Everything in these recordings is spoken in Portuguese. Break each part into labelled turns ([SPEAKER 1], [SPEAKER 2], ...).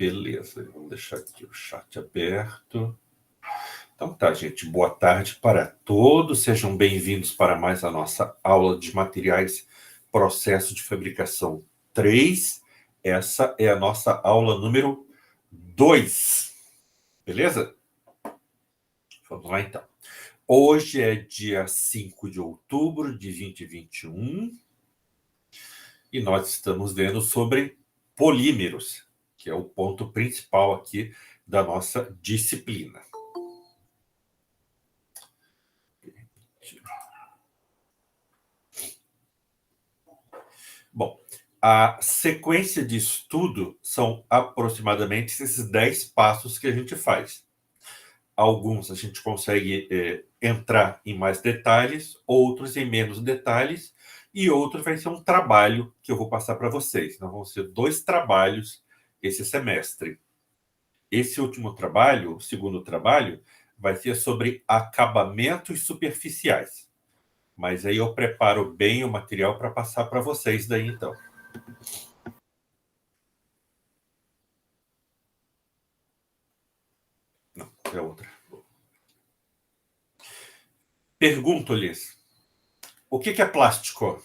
[SPEAKER 1] Beleza, vamos deixar aqui o chat aberto. Então tá, gente, boa tarde para todos. Sejam bem-vindos para mais a nossa aula de materiais processo de fabricação 3. Essa é a nossa aula número 2. Beleza? Vamos lá, então. Hoje é dia 5 de outubro de 2021 e nós estamos vendo sobre polímeros, que é o ponto principal aqui da nossa disciplina. Bom, a sequência de estudo são aproximadamente esses 10 passos que a gente faz. Alguns a gente consegue entrar em mais detalhes, outros em menos detalhes, e outro vai ser um trabalho que eu vou passar para vocês. Então, vão ser 2 trabalhos esse semestre. Esse último trabalho, o segundo trabalho, vai ser sobre acabamentos superficiais. Mas aí eu preparo bem o material para passar para vocês daí, então. Não, é outra. Pergunto-lhes, o que é plástico?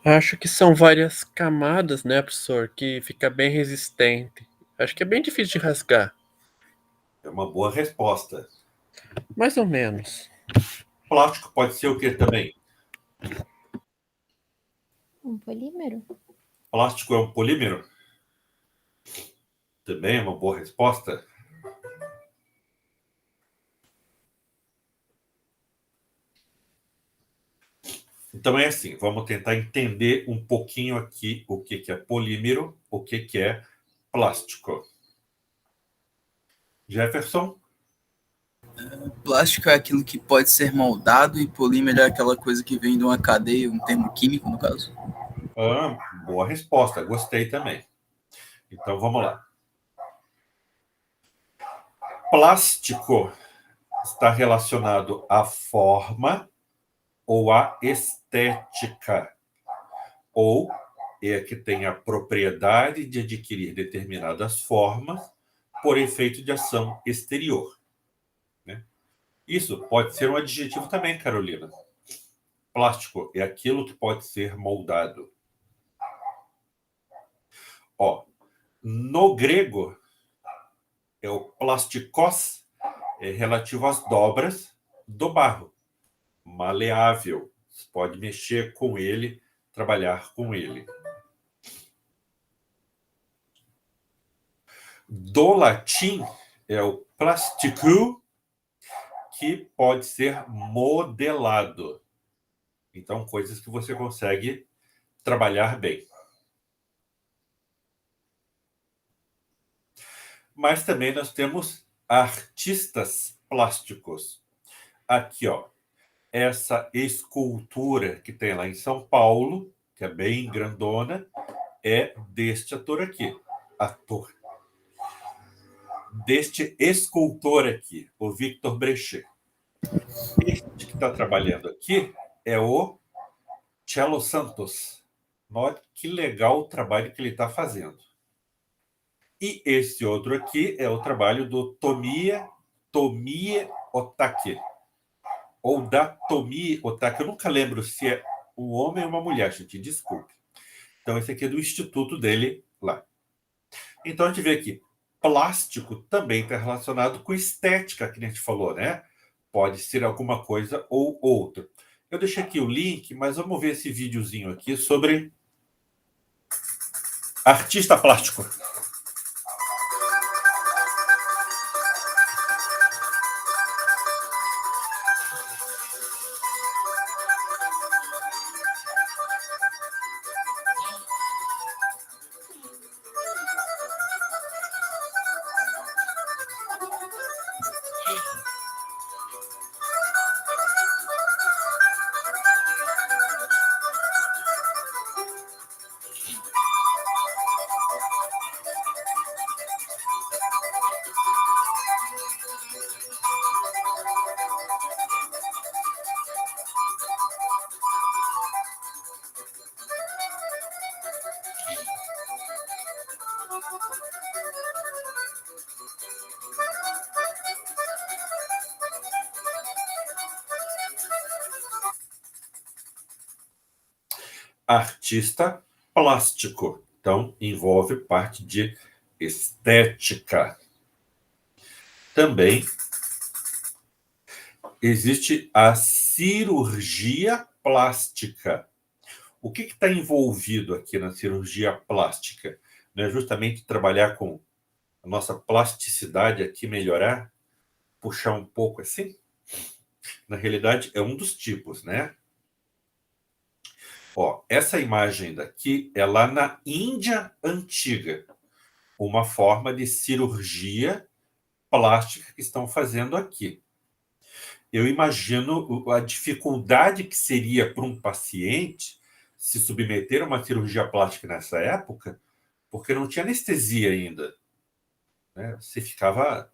[SPEAKER 2] Acho que são várias camadas, né, professor, que fica bem resistente. Acho que é bem difícil de rasgar.
[SPEAKER 1] É uma boa resposta.
[SPEAKER 2] Mais ou menos.
[SPEAKER 1] Plástico pode ser o que também?
[SPEAKER 3] Um polímero?
[SPEAKER 1] Plástico é um polímero? Também é uma boa resposta. Então é assim, vamos tentar entender um pouquinho aqui o que é polímero, o que é plástico. Jefferson?
[SPEAKER 4] Plástico é aquilo que pode ser moldado e polímero é aquela coisa que vem de uma cadeia, um termo químico, no caso.
[SPEAKER 1] Boa resposta, gostei também. Então vamos lá. Plástico está relacionado à forma ou à estética, ou é que tem a propriedade de adquirir determinadas formas por efeito de ação exterior. Né? Isso pode ser um adjetivo também, Carolina. Plástico é aquilo que pode ser moldado. Ó, no grego, é o plastikos, é relativo às dobras do barro. Maleável. Você pode mexer com ele, trabalhar com ele. Do latim, é o plastico, que pode ser modelado. Então, coisas que você consegue trabalhar bem. Mas também nós temos artistas plásticos. Aqui, ó, essa escultura que tem lá em São Paulo, que é bem grandona, é deste ator aqui. Deste escultor aqui, o Victor Brechet. Este que está trabalhando aqui é o Cello Santos. Note que legal o trabalho que ele está fazendo. E esse outro aqui é o trabalho do Tomie Otake. Ou da Tomie Otake. Eu nunca lembro se é um homem ou uma mulher, gente. Desculpe. Então, esse aqui é do instituto dele lá. Então, a gente vê aqui. Plástico também está relacionado com estética, que a gente falou, né? Pode ser alguma coisa ou outra. Eu deixei aqui o link, mas vamos ver esse videozinho aqui sobre artista plástico. artista plástico. Então, envolve parte de estética. Também existe a cirurgia plástica. O que está envolvido aqui na cirurgia plástica? Não é justamente trabalhar com a nossa plasticidade aqui, melhorar, puxar um pouco assim? Na realidade, é um dos tipos, né? Ó, essa imagem daqui é lá na Índia antiga, uma forma de cirurgia plástica que estão fazendo aqui. Eu imagino a dificuldade que seria para um paciente se submeter a uma cirurgia plástica nessa época, porque não tinha anestesia ainda, né? Você ficava,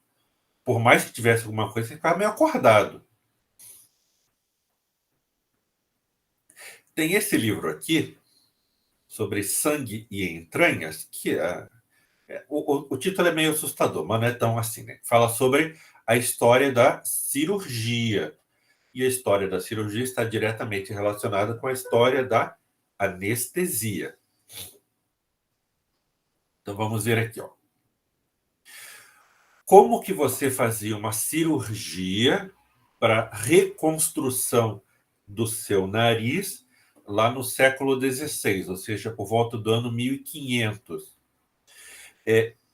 [SPEAKER 1] por mais que tivesse alguma coisa, você ficava meio acordado. Tem esse livro aqui, sobre sangue e entranhas, que o título é meio assustador, mas não é tão assim, né? Fala sobre a história da cirurgia. E a história da cirurgia está diretamente relacionada com a história da anestesia. Então vamos ver aqui, ó. Como que você fazia uma cirurgia para reconstrução do seu nariz lá no século XVI, ou seja, por volta do ano 1500.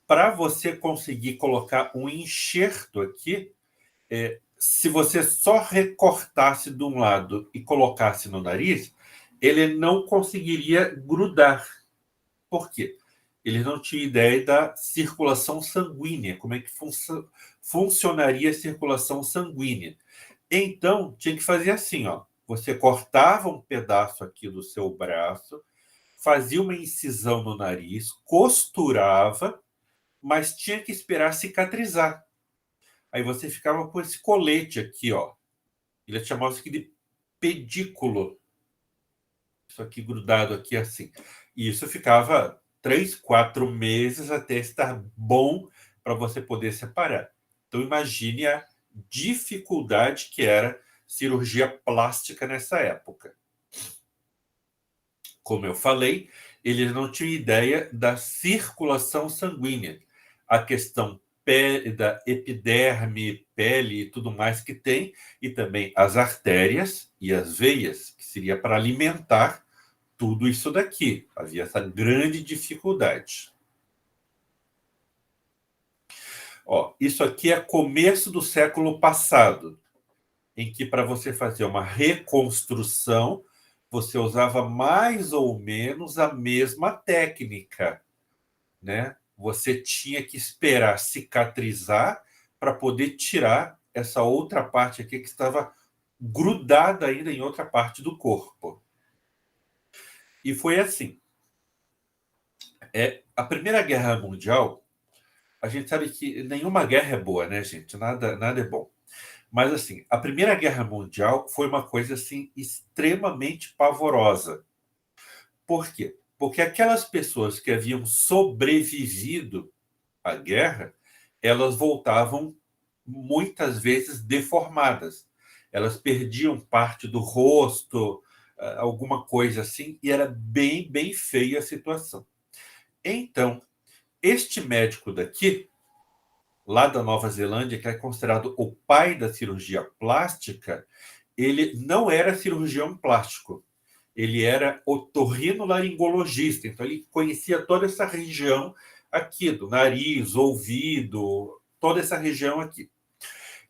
[SPEAKER 1] Para você conseguir colocar um enxerto aqui, se você só recortasse de um lado e colocasse no nariz, ele não conseguiria grudar. Por quê? Ele não tinha ideia da circulação sanguínea, como é que funcionaria a circulação sanguínea. Então, tinha que fazer assim, ó. Você cortava um pedaço aqui do seu braço, fazia uma incisão no nariz, costurava, mas tinha que esperar cicatrizar. Aí você ficava com esse colete aqui, ó. Ele chamava isso aqui de pedículo. Isso aqui grudado aqui assim. E isso ficava 3, 4 meses até estar bom para você poder separar. Então imagine a dificuldade que era cirurgia plástica nessa época. Como eu falei, eles não tinham ideia da circulação sanguínea. A questão da epiderme, pele e tudo mais que tem, e também as artérias e as veias, que seria para alimentar tudo isso daqui. Havia essa grande dificuldade. Ó, isso aqui é começo do século passado, em que para você fazer uma reconstrução, você usava mais ou menos a mesma técnica, né? Você tinha que esperar cicatrizar para poder tirar essa outra parte aqui que estava grudada ainda em outra parte do corpo. E foi assim. A Primeira Guerra Mundial, a gente sabe que nenhuma guerra é boa, né, gente? Nada é bom. Mas, assim, a Primeira Guerra Mundial foi uma coisa, assim, extremamente pavorosa. Por quê? Porque aquelas pessoas que haviam sobrevivido à guerra, elas voltavam muitas vezes deformadas. Elas perdiam parte do rosto, alguma coisa assim, e era bem, bem feia a situação. Então, este médico daqui, lá da Nova Zelândia, que é considerado o pai da cirurgia plástica, ele não era cirurgião plástico. Ele era otorrinolaringologista, então ele conhecia toda essa região aqui, do nariz, ouvido, toda essa região aqui.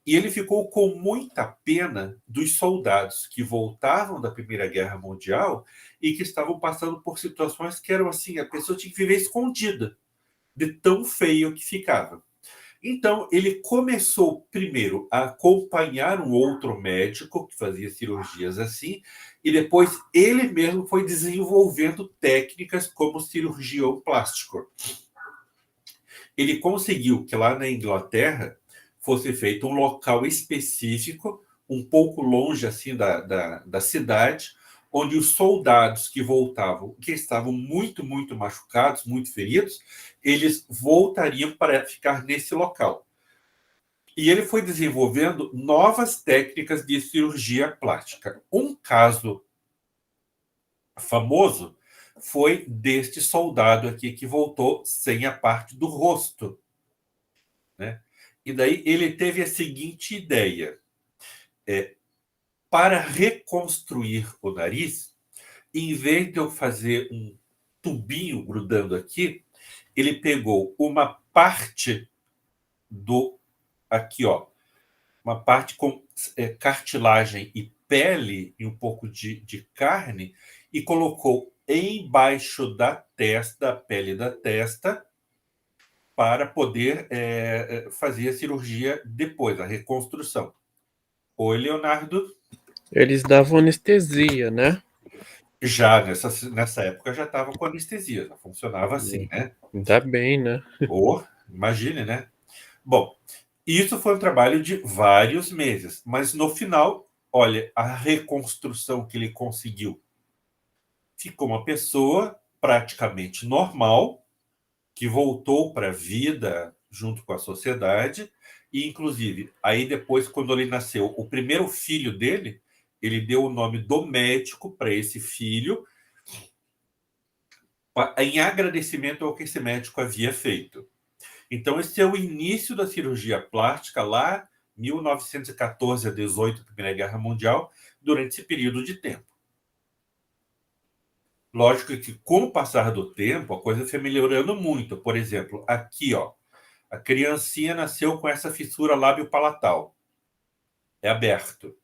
[SPEAKER 1] E ele ficou com muita pena dos soldados que voltavam da Primeira Guerra Mundial e que estavam passando por situações que eram assim, a pessoa tinha que viver escondida, de tão feio que ficava. Então, ele começou primeiro a acompanhar um outro médico que fazia cirurgias assim, e depois ele mesmo foi desenvolvendo técnicas como cirurgião plástico. Ele conseguiu que lá na Inglaterra fosse feito um local específico, um pouco longe assim da cidade, onde os soldados que voltavam, que estavam muito, muito machucados, muito feridos, eles voltariam para ficar nesse local. E ele foi desenvolvendo novas técnicas de cirurgia plástica. Um caso famoso foi deste soldado aqui que voltou sem a parte do rosto, né? E daí ele teve a seguinte ideia: para reconstruir o nariz, em vez de eu fazer um tubinho grudando aqui, ele pegou uma parte do aqui, ó, uma parte com cartilagem e pele e um pouco de carne e colocou embaixo da testa, da pele da testa, para poder fazer a cirurgia depois, a reconstrução. Oi, Leonardo.
[SPEAKER 2] Eles davam anestesia, né?
[SPEAKER 1] Já nessa época já estava com anestesia, já funcionava assim, né?
[SPEAKER 2] Ainda bem, né?
[SPEAKER 1] Ou, imagine, né? Bom, isso foi um trabalho de vários meses, mas no final, olha, a reconstrução que ele conseguiu. Ficou uma pessoa praticamente normal, que voltou para a vida junto com a sociedade, e inclusive, aí depois, quando ele nasceu, o primeiro filho dele, ele deu o nome do médico para esse filho, em agradecimento ao que esse médico havia feito. Então, esse é o início da cirurgia plástica lá, 1914 a 18, Primeira Guerra Mundial, durante esse período de tempo. Lógico que, com o passar do tempo, a coisa foi melhorando muito. Por exemplo, aqui, ó, a criancinha nasceu com essa fissura lábio-palatal. É aberto.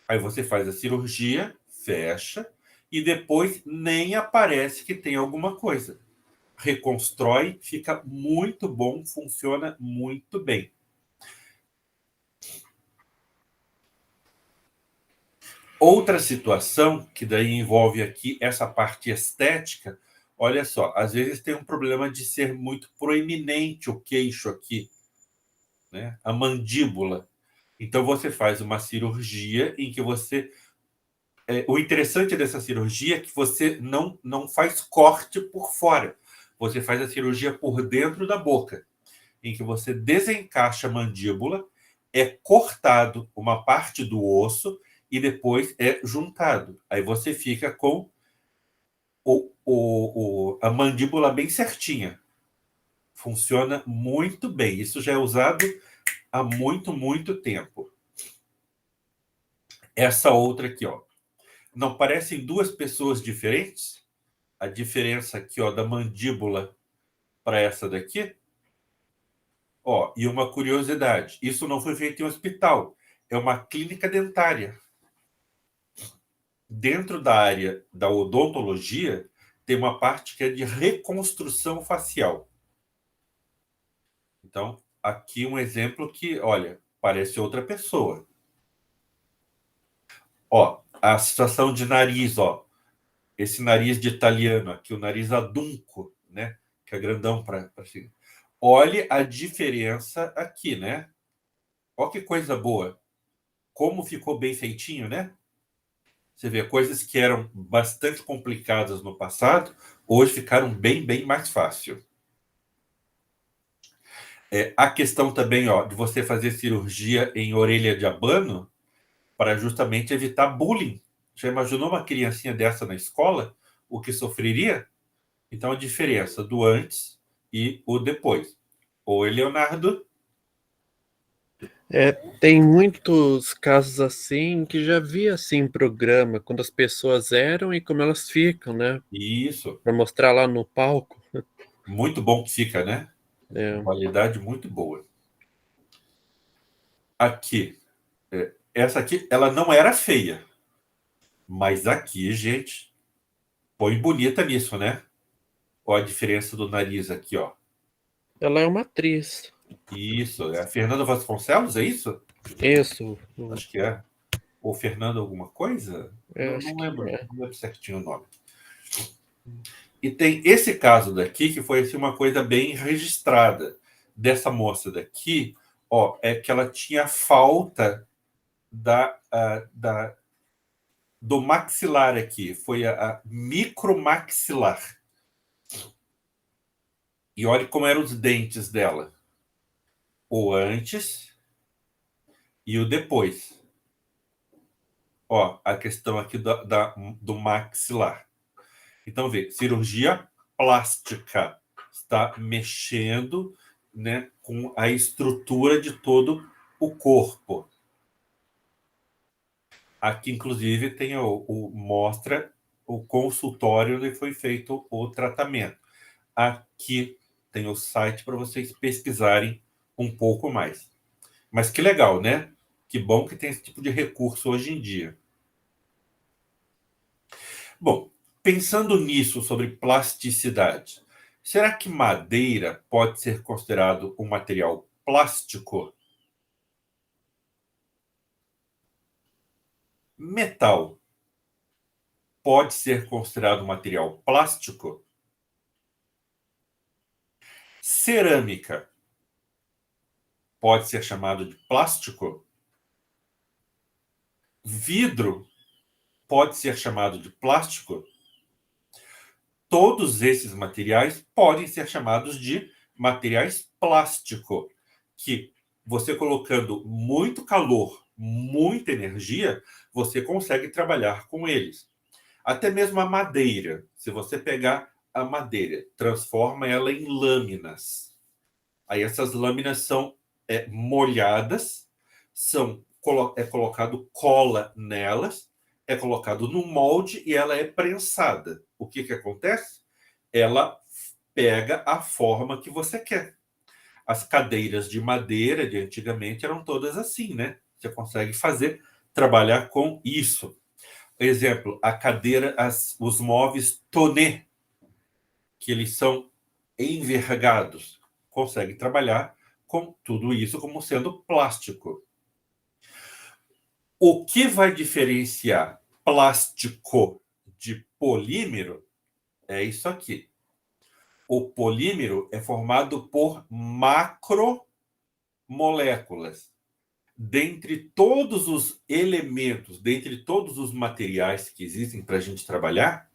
[SPEAKER 1] Aí você faz a cirurgia, fecha, e depois nem aparece que tem alguma coisa. Reconstrói, fica muito bom, funciona muito bem. Outra situação que daí envolve aqui essa parte estética, olha só, às vezes tem um problema de ser muito proeminente o queixo aqui, né? A mandíbula. Então você faz uma cirurgia em que você o interessante dessa cirurgia é que você não faz corte por fora. Você faz a cirurgia por dentro da boca, em que você desencaixa a mandíbula, é cortado uma parte do osso e depois é juntado. Aí você fica com a mandíbula bem certinha. Funciona muito bem. Isso já é usado há muito, muito tempo. Essa outra aqui, ó. Não parecem duas pessoas diferentes? A diferença aqui, ó, da mandíbula para essa daqui? Ó, e uma curiosidade, isso não foi feito em um hospital, é uma clínica dentária. Dentro da área da odontologia, tem uma parte que é de reconstrução facial. Então, aqui um exemplo que, olha, parece outra pessoa. Ó, a situação de nariz, ó. Esse nariz de italiano aqui, o nariz adunco, né? Que é grandão para cima. Olhe a diferença aqui, né? Olha que coisa boa. Como ficou bem feitinho, né? Você vê, coisas que eram bastante complicadas no passado, hoje ficaram bem, bem mais fácil. A questão também, ó, de você fazer cirurgia em orelha de abano para justamente evitar bullying. Já imaginou uma criancinha dessa na escola? O que sofreria? Então, a diferença do antes e o depois. Oi, Leonardo.
[SPEAKER 2] Tem muitos casos assim que já vi assim em programa, quando as pessoas eram e como elas ficam, né?
[SPEAKER 1] Isso.
[SPEAKER 2] Pra mostrar lá no palco.
[SPEAKER 1] Muito bom que fica, né?
[SPEAKER 2] É,
[SPEAKER 1] Qualidade muito boa. Aqui. Essa aqui, ela não era feia. Mas aqui, gente, põe bonita nisso, né? Olha a diferença do nariz aqui, ó.
[SPEAKER 2] ela é uma atriz.
[SPEAKER 1] Isso. É a Fernanda Vasconcelos, é isso?
[SPEAKER 2] Isso.
[SPEAKER 1] Acho que é. Ou Fernanda alguma coisa? Não,
[SPEAKER 2] Acho
[SPEAKER 1] não
[SPEAKER 2] que
[SPEAKER 1] lembro.
[SPEAKER 2] é.
[SPEAKER 1] Não lembro certinho o nome. E tem esse caso daqui, que foi assim, uma coisa bem registrada dessa moça daqui, ó, é que ela tinha falta do maxilar aqui, foi a micromaxilar. E olhe como eram os dentes dela. O antes e o depois. Ó, a questão aqui do maxilar. Então, vê, cirurgia plástica está mexendo, né, com a estrutura de todo o corpo. Aqui, inclusive, tem mostra o consultório onde foi feito o tratamento. Aqui tem o site para vocês pesquisarem um pouco mais. Mas que legal, né? Que bom que tem esse tipo de recurso hoje em dia. Bom, pensando nisso sobre plasticidade, será que madeira pode ser considerado um material plástico? Metal pode ser considerado um material plástico? Cerâmica pode ser chamado de plástico? Vidro pode ser chamado de plástico? Todos esses materiais podem ser chamados de materiais plástico, que você colocando muito calor, muita energia, você consegue trabalhar com eles. Até mesmo a madeira, se você pegar a madeira, transforma ela em lâminas. Aí essas lâminas são molhadas, é colocado cola nelas, é colocado no molde e ela é prensada. O que acontece? Ela pega a forma que você quer. As cadeiras de madeira de antigamente eram todas assim, né? Você consegue trabalhar com isso. Exemplo, a cadeira, os móveis tonê, que eles são envergados, consegue trabalhar com tudo isso como sendo plástico. O que vai diferenciar plástico de polímero é isso aqui. O polímero é formado por macromoléculas. Dentre todos os elementos, dentre todos os materiais que existem para a gente trabalhar,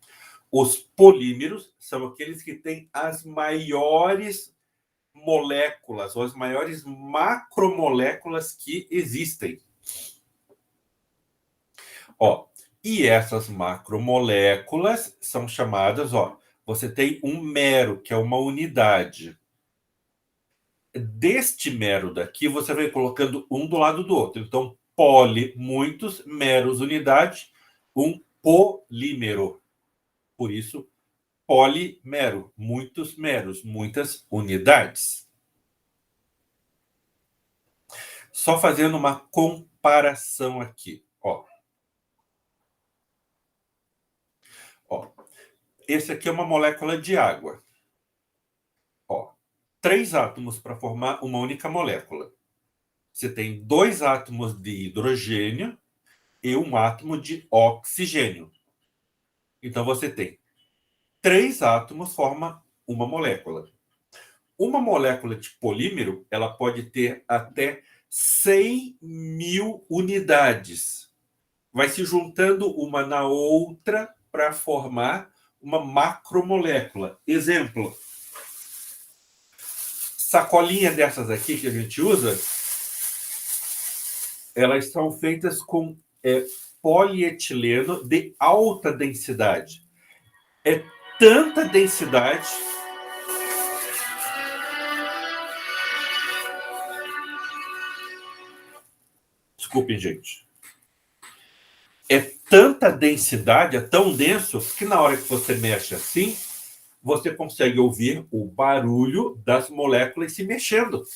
[SPEAKER 1] os polímeros são aqueles que têm as maiores moléculas, ou as maiores macromoléculas que existem. Ó, e essas macromoléculas são chamadas, você tem um mero, que é uma unidade. Deste mero daqui, você vai colocando um do lado do outro. Então, poli, muitos, meros, unidade, um polímero. Por isso, polimero, muitos meros, muitas unidades. Só fazendo uma comparação aqui. Esse aqui é uma molécula de água. 3 átomos para formar uma única molécula. Você tem 2 átomos de hidrogênio e um átomo de oxigênio. Então, você tem 3 átomos formam uma molécula. Uma molécula de polímero, ela pode ter até 100.000 unidades. Vai se juntando uma na outra para formar uma macromolécula. Exemplo, sacolinha dessas aqui que a gente usa, elas são feitas com polietileno de alta densidade. É tanta densidade. Desculpem, gente. É tanta densidade, é tão denso, que na hora que você mexe assim, você consegue ouvir o barulho das moléculas se mexendo.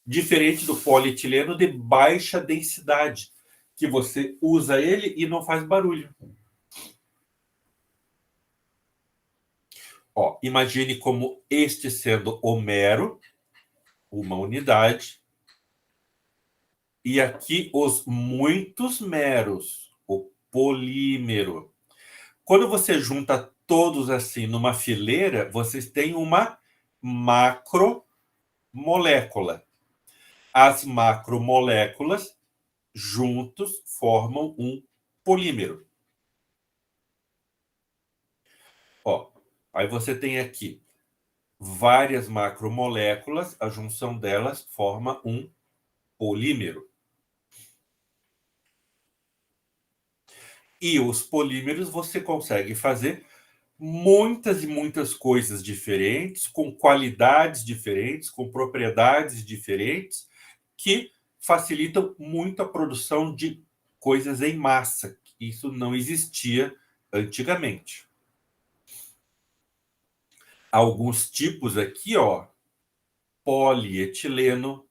[SPEAKER 1] Diferente do polietileno de baixa densidade, que você usa ele e não faz barulho. Imagine como este sendo o mero, uma unidade, e aqui os muitos meros, o polímero. Quando você junta todos assim numa fileira, vocês têm uma macromolécula. As macromoléculas juntos formam um polímero. Aí você tem aqui várias macromoléculas, a junção delas forma um polímero. E os polímeros você consegue fazer muitas e muitas coisas diferentes, com qualidades diferentes, com propriedades diferentes, que facilitam muito a produção de coisas em massa. Isso não existia antigamente. Alguns tipos aqui, ó, polietileno,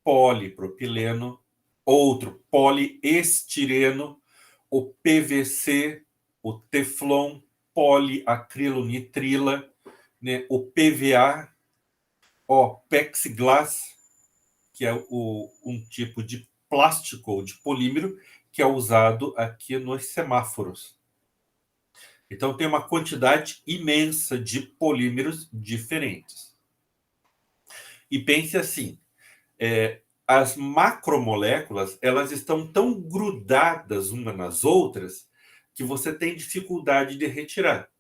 [SPEAKER 1] polipropileno, outro poliestireno, o PVC, o Teflon, poliacrilonitrila, né, o PVA, ó, plexiglass, que é um tipo de plástico ou de polímero que é usado aqui nos semáforos. Então tem uma quantidade imensa de polímeros diferentes. E pense assim, as macromoléculas, elas estão tão grudadas umas nas outras que você tem dificuldade de retirar.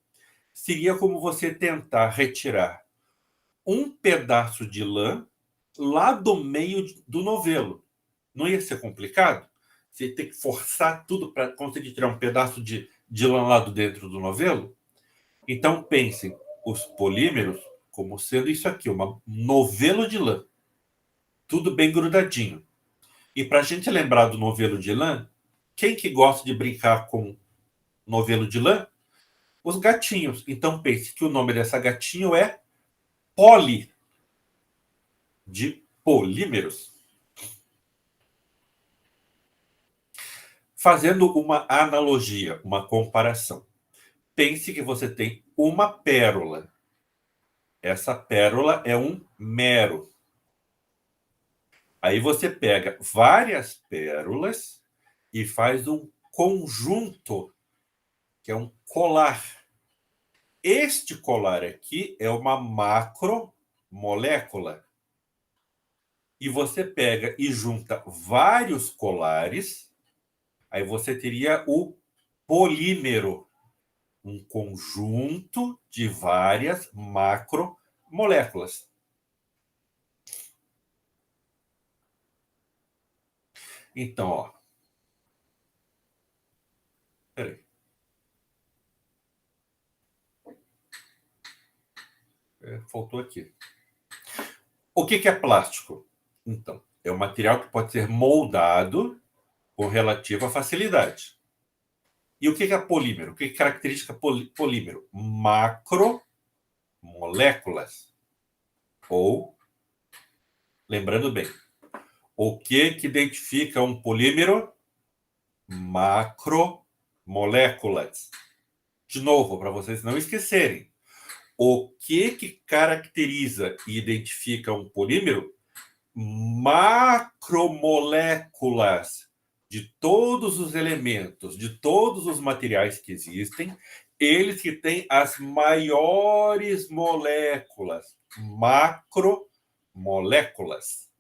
[SPEAKER 1] Seria como você tentar retirar um pedaço de lã lá do meio do novelo. Não ia ser complicado? Você ia ter que forçar tudo para conseguir tirar um pedaço de lã lá do dentro do novelo? Então pensem os polímeros como sendo isso aqui, um novelo de lã. Tudo bem grudadinho. E para a gente lembrar do novelo de lã, quem que gosta de brincar com novelo de lã? Os gatinhos. Então pense que o nome dessa gatinho é Poli, de polímeros. Fazendo uma analogia, uma comparação. Pense que você tem uma pérola. Essa pérola é um mero. Aí você pega várias pérolas e faz um conjunto, que é um colar. Este colar aqui é uma macromolécula. E você pega e junta vários colares, aí você teria o polímero, um conjunto de várias macromoléculas. Então, ó. Peraí. Faltou aqui. O que é plástico? Então, é um material que pode ser moldado com relativa facilidade. E o que é polímero? O que caracteriza polímero? Macromoléculas. Ou, lembrando bem, o que identifica um polímero? Macromoléculas. De novo, para vocês não esquecerem. O que caracteriza e identifica um polímero? Macromoléculas de todos os elementos, de todos os materiais que existem, eles que têm as maiores moléculas, macromoléculas.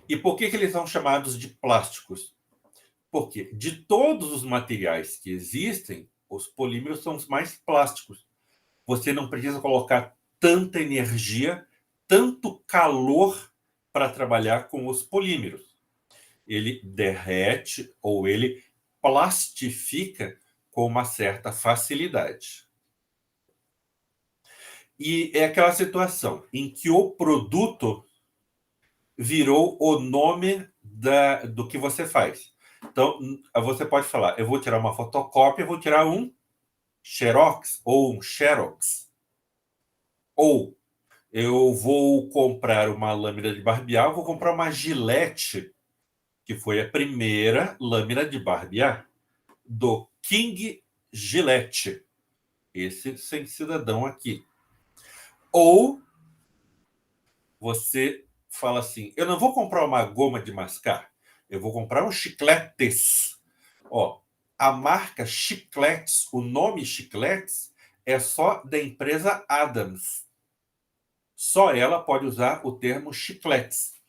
[SPEAKER 1] E por que eles são chamados de plásticos? Porque de todos os materiais que existem, os polímeros são os mais plásticos. Você não precisa colocar tanta energia, tanto calor para trabalhar com os polímeros. Ele derrete ou ele plastifica com uma certa facilidade. E é aquela situação em que o produto virou o nome do que você faz. Então, você pode falar, eu vou tirar uma fotocópia, eu vou tirar um Xerox ou um Xerox. Ou eu vou comprar uma lâmina de barbear, eu vou comprar uma Gillette, que foi a primeira lâmina de barbear, do King Gillette. Esse sem cidadão aqui. Ou você fala assim, eu não vou comprar uma goma de mascar, eu vou comprar um chicletes. Ó, a marca Chicletes, o nome Chicletes é só da empresa Adams. Só ela pode usar o termo chicletes.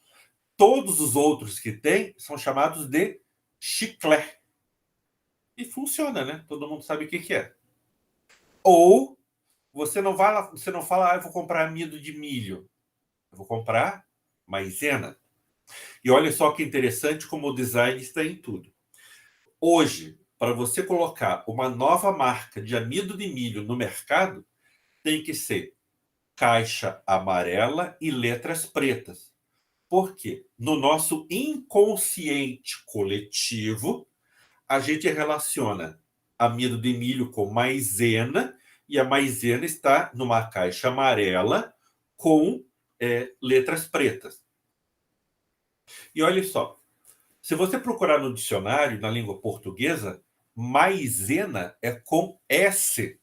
[SPEAKER 1] Todos os outros que tem são chamados de chiclete. E funciona, né? Todo mundo sabe o que é. Ou você não fala, eu vou comprar amido de milho. Eu vou comprar maisena. E olha só que interessante como o design está em tudo. Hoje, para você colocar uma nova marca de amido de milho no mercado, tem que ser caixa amarela e letras pretas. Por quê? No nosso inconsciente coletivo, a gente relaciona amido de milho com maisena, e a maisena está numa caixa amarela com letras pretas. E olha só, se você procurar no dicionário, na língua portuguesa, maisena é com S.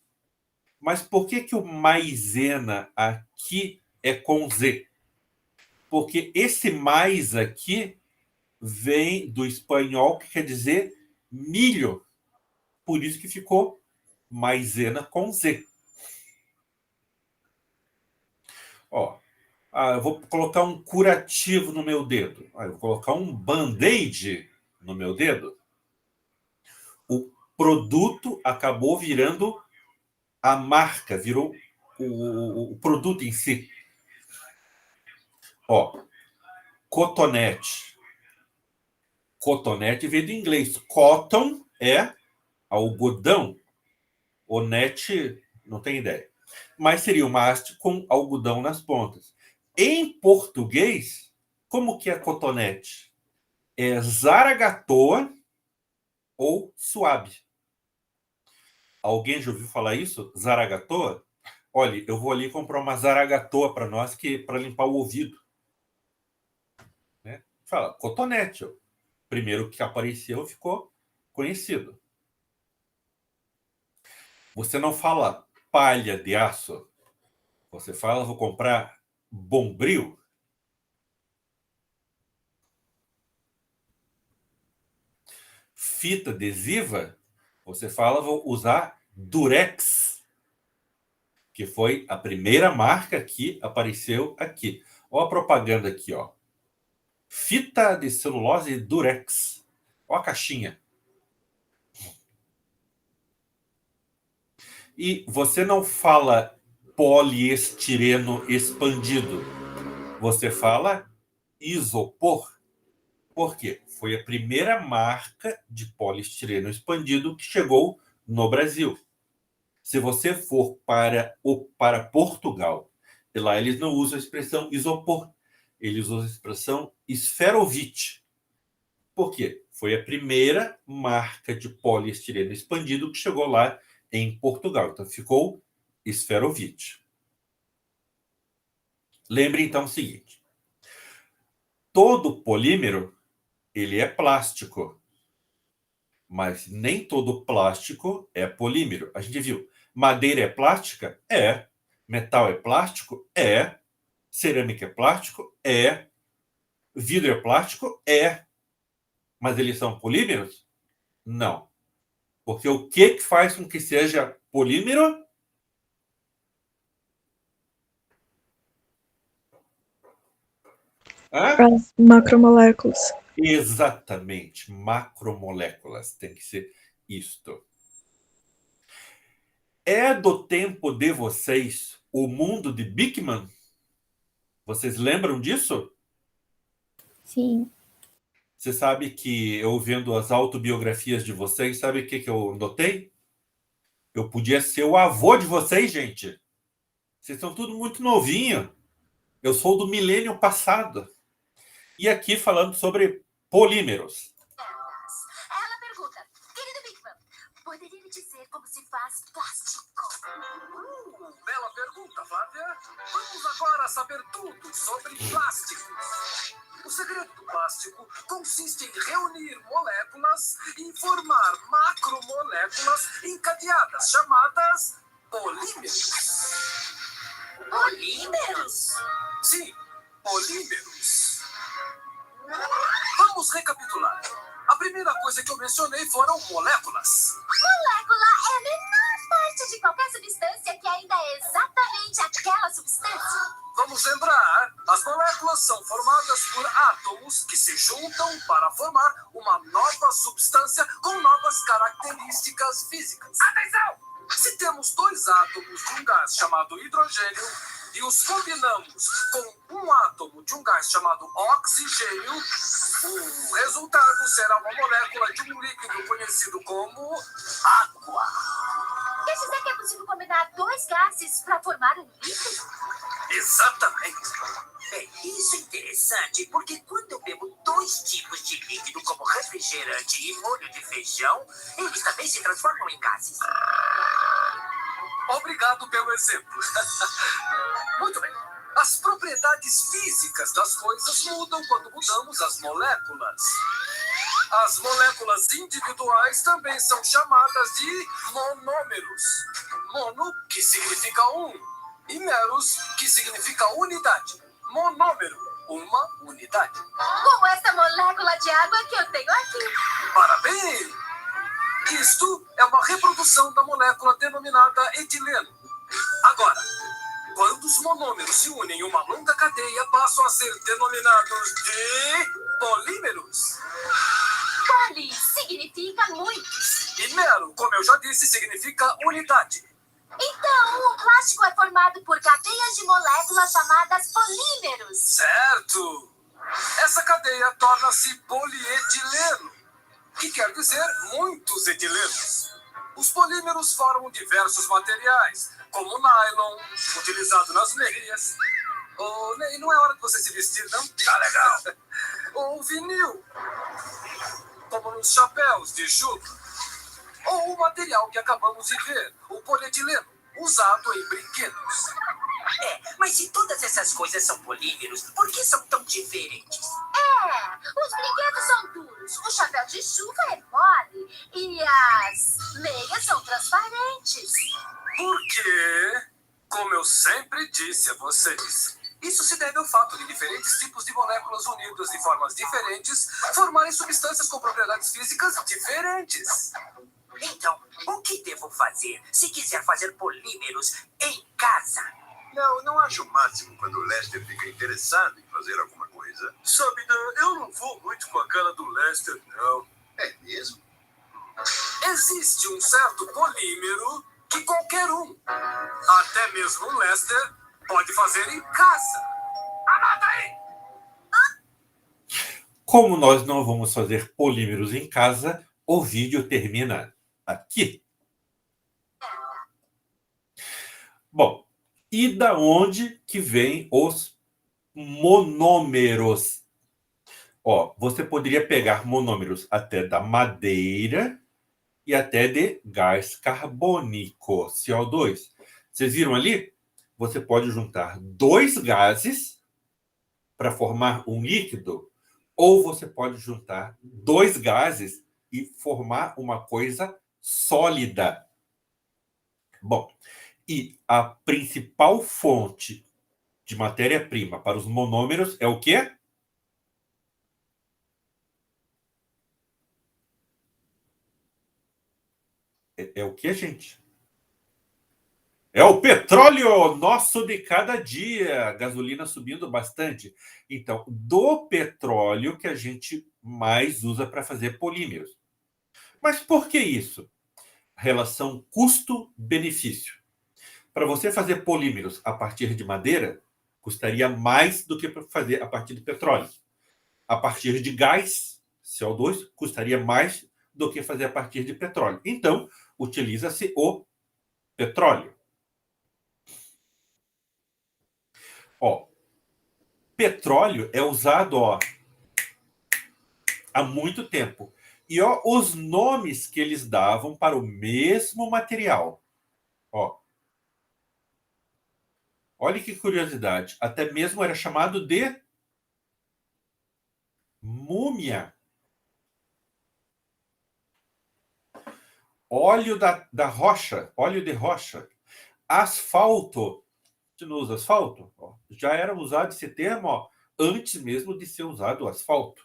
[SPEAKER 1] Mas por que que o maisena aqui é com Z? Porque esse mais aqui vem do espanhol, que quer dizer milho. Por isso que ficou maisena com Z. Ó, eu vou colocar um curativo no meu dedo. Eu vou colocar um band-aid no meu dedo. O produto acabou virando a marca, virou o produto em si. Ó, cotonete. Cotonete veio do inglês. Cotton é algodão. Onete, não tem ideia. Mas seria uma haste com algodão nas pontas. Em português, como que é cotonete? É zaragatoa ou suave. Alguém já ouviu falar isso? Zaragatoa? Olha, eu vou ali comprar uma zaragatoa para nós para limpar o ouvido. Né? Fala, cotonete. Ó. Primeiro que apareceu, ficou conhecido. Você não fala palha de aço. Você fala, vou comprar bombril. Fita adesiva, você fala, vou usar Durex, que foi a primeira marca que apareceu aqui. Olha a propaganda aqui, ó. Fita de celulose Durex. Olha a caixinha. E você não fala poliestireno expandido. Você fala isopor. Por quê? Foi a primeira marca de poliestireno expandido que chegou no Brasil. Se você for para Portugal, e lá eles não usam a expressão isopor, eles usam a expressão esferovite. Por quê? Foi a primeira marca de poliestireno expandido que chegou lá em Portugal. Então ficou esferovite. Lembre então o seguinte: todo polímero ele é plástico, mas nem todo plástico é polímero. A gente viu, madeira é plástica? É. Metal é plástico? É. Cerâmica é plástico? É. Vidro é plástico? É. Mas eles são polímeros? Não. Porque o que faz com que seja polímero?
[SPEAKER 3] As macromoléculas.
[SPEAKER 1] Exatamente. Macromoléculas. Tem que ser isto. É do tempo de vocês o mundo de Bikman? Vocês lembram disso?
[SPEAKER 3] Sim.
[SPEAKER 1] Você sabe que eu vendo as autobiografias de vocês, sabe o que eu notei? Eu podia ser o avô de vocês, gente. Vocês estão tudo muito novinho. Eu sou do milênio passado. E aqui falando sobre polímeros.
[SPEAKER 5] Ela pergunta, querido Bigman, poderia me dizer como se faz plástico?
[SPEAKER 6] Bela pergunta, Flávia. Vamos agora saber tudo sobre plásticos. O segredo do plástico consiste em reunir moléculas e formar macromoléculas encadeadas, chamadas polímeros.
[SPEAKER 5] Polímeros?
[SPEAKER 6] Sim, polímeros. Vamos recapitular. A primeira coisa que eu mencionei foram moléculas.
[SPEAKER 5] Molécula é a menor parte de qualquer substância que ainda é exatamente aquela substância.
[SPEAKER 6] Vamos lembrar, as moléculas são formadas por átomos que se juntam para formar uma nova substância com novas características físicas. Atenção! Se temos dois átomos de um gás chamado hidrogênio e os combinamos com um átomo de um gás chamado oxigênio, o resultado será uma molécula de um líquido conhecido como água.
[SPEAKER 5] Quer dizer que é possível combinar dois gases para formar um líquido?
[SPEAKER 6] Exatamente.
[SPEAKER 7] Isso é interessante, porque quando eu bebo dois tipos de líquido, como refrigerante e molho de feijão, eles também se transformam em gases.
[SPEAKER 6] Obrigado pelo exemplo. Muito bem. As propriedades físicas das coisas mudam quando mudamos as moléculas. As moléculas individuais também são chamadas de monômeros. Mono, que significa um, e meros, que significa unidade. Monômero, uma unidade.
[SPEAKER 5] Como essa molécula de água que eu tenho aqui.
[SPEAKER 6] Parabéns! Isto é uma reprodução da molécula denominada etileno. Agora, quando os monômeros se unem em uma longa cadeia, passam a ser denominados de polímeros.
[SPEAKER 5] Poli significa muitos.
[SPEAKER 6] E mero, como eu já disse, significa unidade.
[SPEAKER 5] Então, o plástico é formado por cadeias de moléculas chamadas polímeros.
[SPEAKER 6] Certo! Essa cadeia torna-se polietileno, que quer dizer muitos etilenos. Os polímeros formam diversos materiais, como o nylon, utilizado nas meias. E não é hora de você se vestir, não? Tá legal. Ou o vinil, como nos chapéus de chuva. Ou o material que acabamos de ver, o polietileno, usado em brinquedos.
[SPEAKER 7] Mas se todas essas coisas são polímeros, por que são tão diferentes?
[SPEAKER 5] Os brinquedos são duros, o chapéu de chuva é mole e as meias são transparentes.
[SPEAKER 6] Porque, como eu sempre disse a vocês, isso se deve ao fato de diferentes tipos de moléculas unidas de formas diferentes formarem substâncias com propriedades físicas diferentes.
[SPEAKER 7] Então, o que devo fazer se quiser fazer polímeros em casa?
[SPEAKER 8] Não acho o máximo quando o Lester fica interessado em fazer alguma coisa.
[SPEAKER 6] Sabe, Dan, eu não vou muito com a cara do Lester, não.
[SPEAKER 8] É mesmo?
[SPEAKER 6] Existe um certo polímero que qualquer um, até mesmo o Lester, pode fazer em casa. Anota aí!
[SPEAKER 1] Como nós não vamos fazer polímeros em casa, o vídeo termina aqui. Bom, e da onde que vem os monômeros? Você poderia pegar monômeros até da madeira e até de gás carbônico, CO2. Vocês viram ali? Você pode juntar dois gases para formar um líquido, ou você pode juntar dois gases e formar uma coisa sólida. Bom, e a principal fonte de matéria-prima para os monômeros é o quê? É o quê, gente? É o petróleo nosso de cada dia. A gasolina subindo bastante. Então, do petróleo que a gente mais usa para fazer polímeros. Mas por que isso? Relação custo-benefício. Para você fazer polímeros a partir de madeira, custaria mais do que para fazer a partir de petróleo. A partir de gás, CO2, custaria mais do que fazer a partir de petróleo. Então, utiliza-se o petróleo. Petróleo é usado há muito tempo. E os nomes que eles davam para o mesmo material. Olha que curiosidade. Até mesmo era chamado de múmia. Óleo da rocha, óleo de rocha. Asfalto. Você não usa asfalto? Já era usado esse termo antes mesmo de ser usado o asfalto.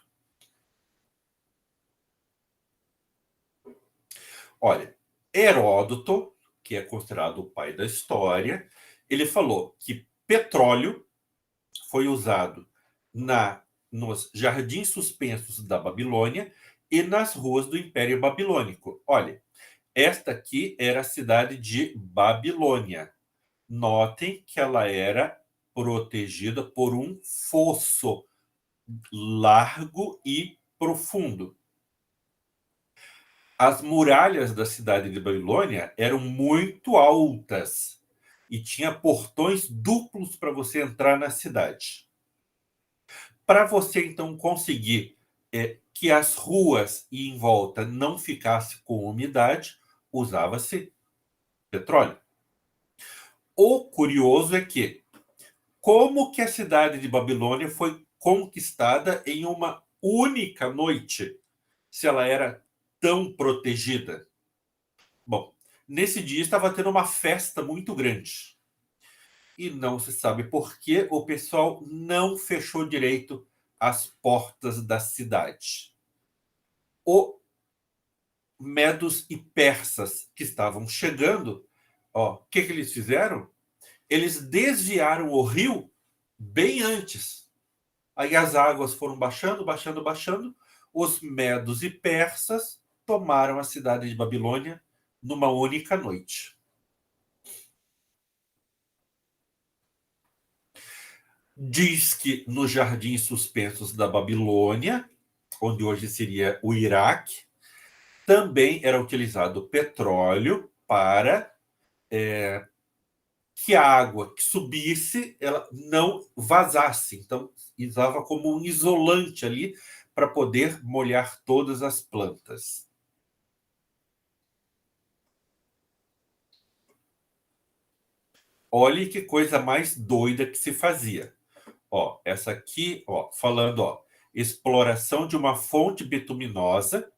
[SPEAKER 1] Olha, Heródoto, que é considerado o pai da história, ele falou que petróleo foi usado nos jardins suspensos da Babilônia e nas ruas do Império Babilônico. Olha, esta aqui era a cidade de Babilônia. Notem que ela era protegida por um fosso largo e profundo. As muralhas da cidade de Babilônia eram muito altas e tinha portões duplos para você entrar na cidade. Para você, então, conseguir que as ruas e em volta não ficassem com umidade, usava-se petróleo. O curioso é que, como que a cidade de Babilônia foi conquistada em uma única noite, se ela era tão protegida? Bom, nesse dia estava tendo uma festa muito grande. E não se sabe por que o pessoal não fechou direito as portas da cidade. O Medos e persas que estavam chegando, o que eles fizeram? Eles desviaram o rio bem antes. Aí as águas foram baixando, baixando, baixando. Os medos e persas tomaram a cidade de Babilônia numa única noite. Diz que nos jardins suspensos da Babilônia, onde hoje seria o Iraque, também era utilizado petróleo para que a água que subisse ela não vazasse. Então, usava como um isolante ali para poder molhar todas as plantas. Olhe que coisa mais doida que se fazia. Essa aqui, falando, exploração de uma fonte bituminosa,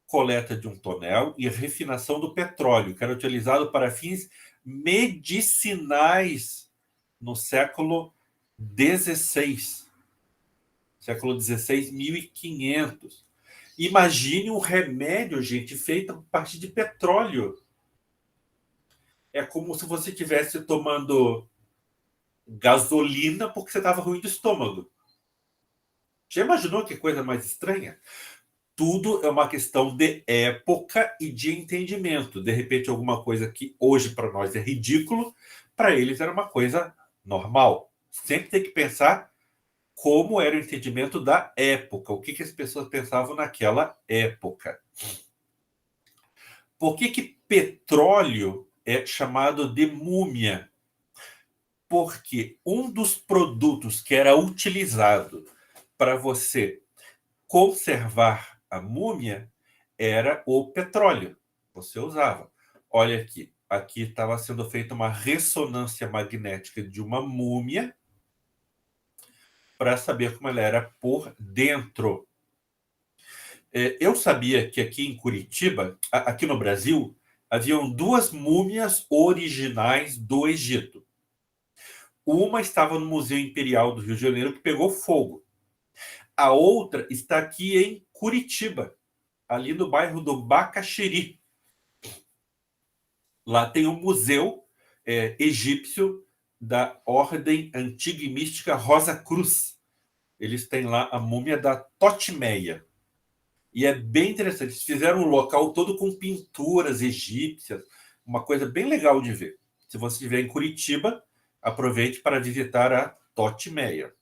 [SPEAKER 1] coleta de um tonel e refinação do petróleo, que era utilizado para fins medicinais no século XVI. Século XVI, 1500. Imagine um remédio, gente, feito a partir de petróleo. É como se você estivesse tomando gasolina porque você estava ruim do estômago. Já imaginou que coisa mais estranha? Tudo é uma questão de época e de entendimento. De repente, alguma coisa que hoje para nós é ridículo, para eles era uma coisa normal. Sempre tem que pensar como era o entendimento da época, o que as pessoas pensavam naquela época. Por que petróleo é chamado de múmia? Porque um dos produtos que era utilizado para você conservar a múmia era o petróleo. Você usava. Olha aqui. Aqui estava sendo feita uma ressonância magnética de uma múmia para saber como ela era por dentro. Eu sabia que aqui em Curitiba, aqui no Brasil, haviam duas múmias originais do Egito. Uma estava no Museu Imperial do Rio de Janeiro, que pegou fogo. A outra está aqui em Curitiba, ali no bairro do Bacaxiri. Lá tem um museu egípcio da Ordem Antiga e Mística Rosa Cruz. Eles têm lá a múmia da Totmeia. E é bem interessante. Eles fizeram um local todo com pinturas egípcias. Uma coisa bem legal de ver. Se você estiver em Curitiba, aproveite para visitar a Totmeia.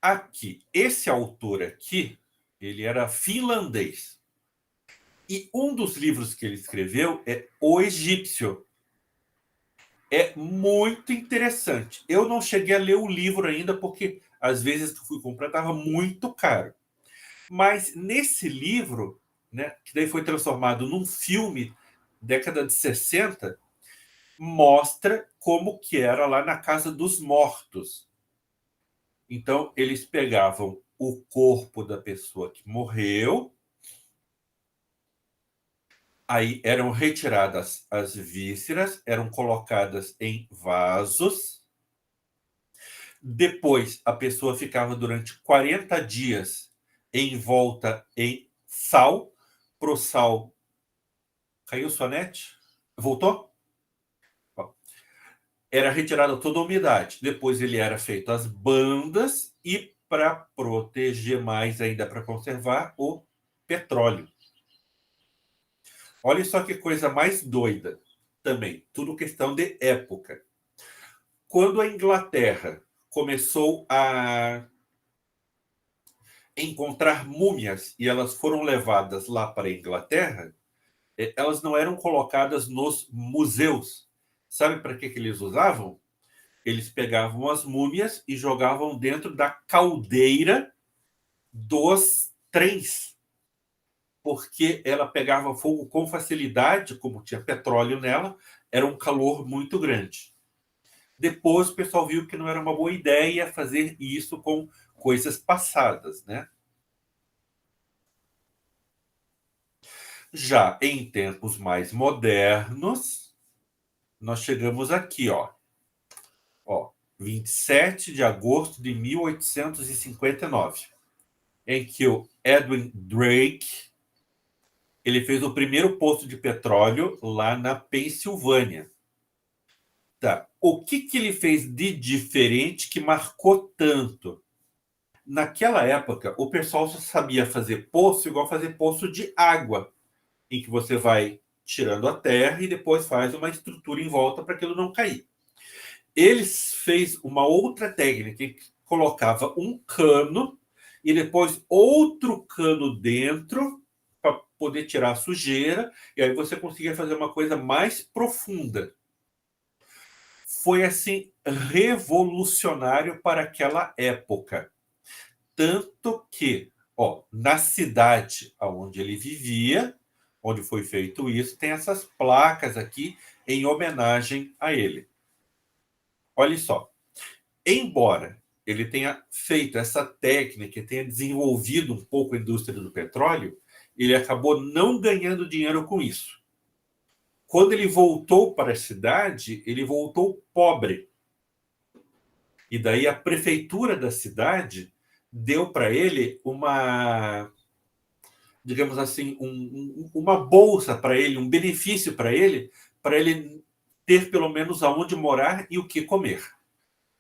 [SPEAKER 1] Aqui, esse autor aqui, ele era finlandês. E um dos livros que ele escreveu é O Egípcio. É muito interessante. Eu não cheguei a ler o livro ainda, porque às vezes que eu fui comprar estava muito caro. Mas nesse livro, né, que daí foi transformado num filme, década de 60, mostra como que era lá na Casa dos Mortos. Então, eles pegavam o corpo da pessoa que morreu, aí eram retiradas as vísceras, eram colocadas em vasos. Depois, a pessoa ficava durante 40 dias envolta em sal. Pro sal... Caiu sua net? Voltou? Era retirada toda a umidade. Depois ele era feito as bandas e, para proteger mais ainda, para conservar, o petróleo. Olha só que coisa mais doida também, tudo questão de época. Quando a Inglaterra começou a encontrar múmias e elas foram levadas lá para a Inglaterra, elas não eram colocadas nos museus. Sabe para que eles usavam? Eles pegavam as múmias e jogavam dentro da caldeira dos trens, porque ela pegava fogo com facilidade, como tinha petróleo nela, era um calor muito grande. Depois o pessoal viu que não era uma boa ideia fazer isso com coisas passadas, né? Já em tempos mais modernos, nós chegamos aqui, ó, 27 de agosto de 1859, em que o Edwin Drake ele fez o primeiro poço de petróleo lá na Pensilvânia. Tá. O que ele fez de diferente que marcou tanto? Naquela época, o pessoal só sabia fazer poço igual fazer poço de água, em que você vai tirando a terra e depois faz uma estrutura em volta para aquilo não cair. Eles fez uma outra técnica, que colocava um cano e depois outro cano dentro para poder tirar a sujeira, e aí você conseguia fazer uma coisa mais profunda. Foi assim revolucionário para aquela época. Tanto que, na cidade onde ele vivia, onde foi feito isso, tem essas placas aqui em homenagem a ele. Olha só, embora ele tenha feito essa técnica, tenha desenvolvido um pouco a indústria do petróleo, ele acabou não ganhando dinheiro com isso. Quando ele voltou para a cidade, ele voltou pobre. E daí a prefeitura da cidade deu para ele uma, digamos assim, uma bolsa para ele, um benefício para ele ter pelo menos aonde morar e o que comer.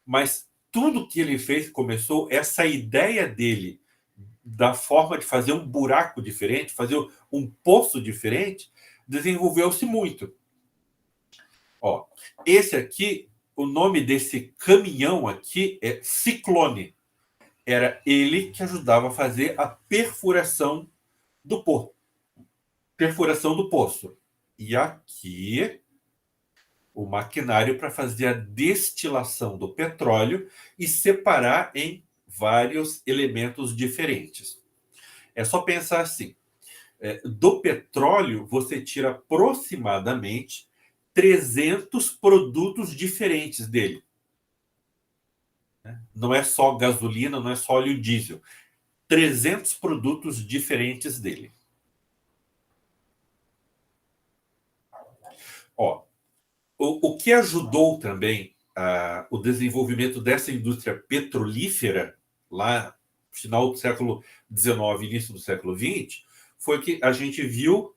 [SPEAKER 1] Mas tudo que ele fez começou, essa ideia dele da forma de fazer um buraco diferente, fazer um poço diferente, desenvolveu-se muito. Esse aqui, o nome desse caminhão aqui é Ciclone. Era ele que ajudava a fazer a perfuração do poço. E aqui o maquinário para fazer a destilação do petróleo e separar em vários elementos diferentes. É só pensar assim, do petróleo você tira aproximadamente 300 produtos diferentes dele. Não é só gasolina, não é só óleo diesel. 300 produtos diferentes dele. O que ajudou também o desenvolvimento dessa indústria petrolífera, lá no final do século XIX, início do século XX, foi que a gente viu...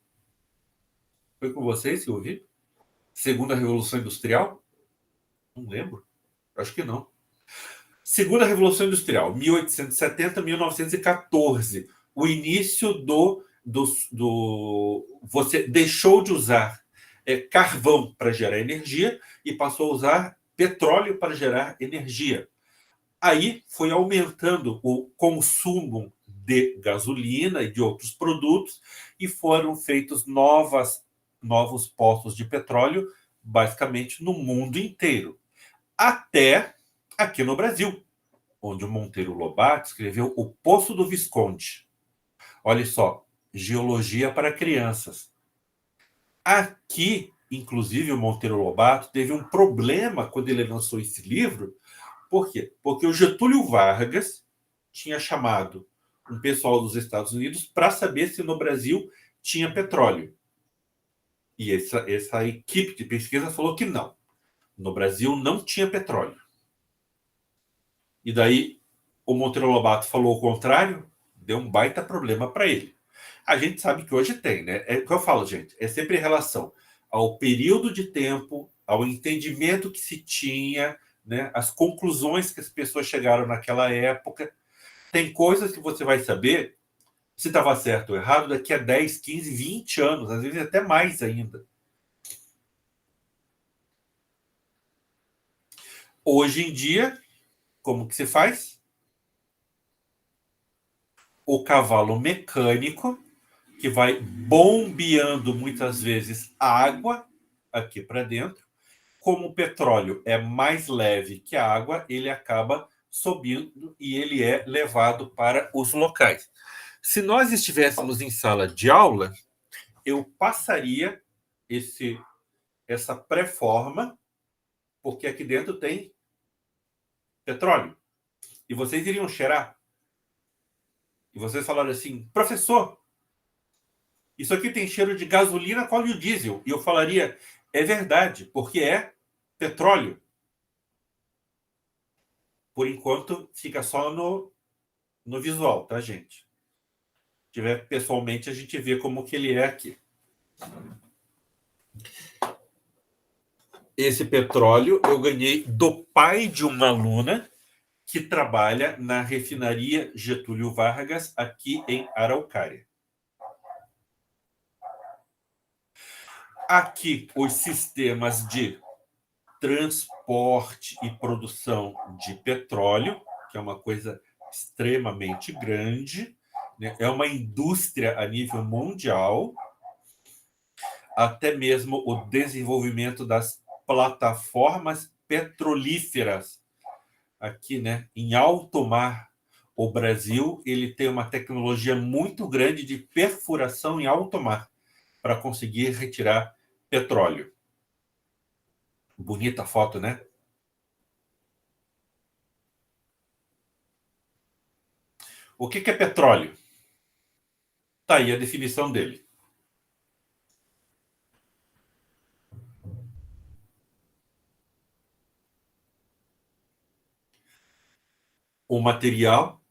[SPEAKER 1] Foi com vocês que eu vi? Segunda Revolução Industrial? Não lembro. Acho que não. Segunda Revolução Industrial, 1870 a 1914. O início você deixou de usar carvão para gerar energia e passou a usar petróleo para gerar energia. Aí foi aumentando o consumo de gasolina e de outros produtos e foram feitos novos poços de petróleo, basicamente no mundo inteiro. Até aqui no Brasil, onde o Monteiro Lobato escreveu O Poço do Visconde. Olha só, geologia para crianças. Aqui, inclusive, o Monteiro Lobato teve um problema quando ele lançou esse livro. Por quê? Porque o Getúlio Vargas tinha chamado um pessoal dos Estados Unidos para saber se no Brasil tinha petróleo. E essa equipe de pesquisa falou que não. No Brasil não tinha petróleo. E daí o Monteiro Lobato falou o contrário, deu um baita problema para ele. A gente sabe que hoje tem, né? É o que eu falo, gente, é sempre em relação ao período de tempo, ao entendimento que se tinha, né? As conclusões que as pessoas chegaram naquela época. Tem coisas que você vai saber se estava certo ou errado daqui a 10, 15, 20 anos, às vezes até mais ainda. Hoje em dia, como que se faz? O cavalo mecânico, que vai bombeando muitas vezes água aqui para dentro. Como o petróleo é mais leve que a água, ele acaba subindo e ele é levado para os locais. Se nós estivéssemos em sala de aula, eu passaria essa pré-forma, porque aqui dentro tem petróleo. E vocês iriam cheirar. E vocês falaram assim, professor, isso aqui tem cheiro de gasolina com óleo diesel. E eu falaria, é verdade, porque é petróleo. Por enquanto, fica só no visual, tá, gente? Se tiver pessoalmente, a gente vê como que ele é aqui. Esse petróleo eu ganhei do pai de uma aluna que trabalha na refinaria Getúlio Vargas, aqui em Araucária. Aqui, os sistemas de transporte e produção de petróleo, que é uma coisa extremamente grande, né? É uma indústria a nível mundial, até mesmo o desenvolvimento das plataformas petrolíferas aqui, né, em alto mar. O Brasil, ele tem uma tecnologia muito grande de perfuração em alto mar para conseguir retirar petróleo. Bonita foto, né? O que é petróleo? Tá aí a definição dele. O material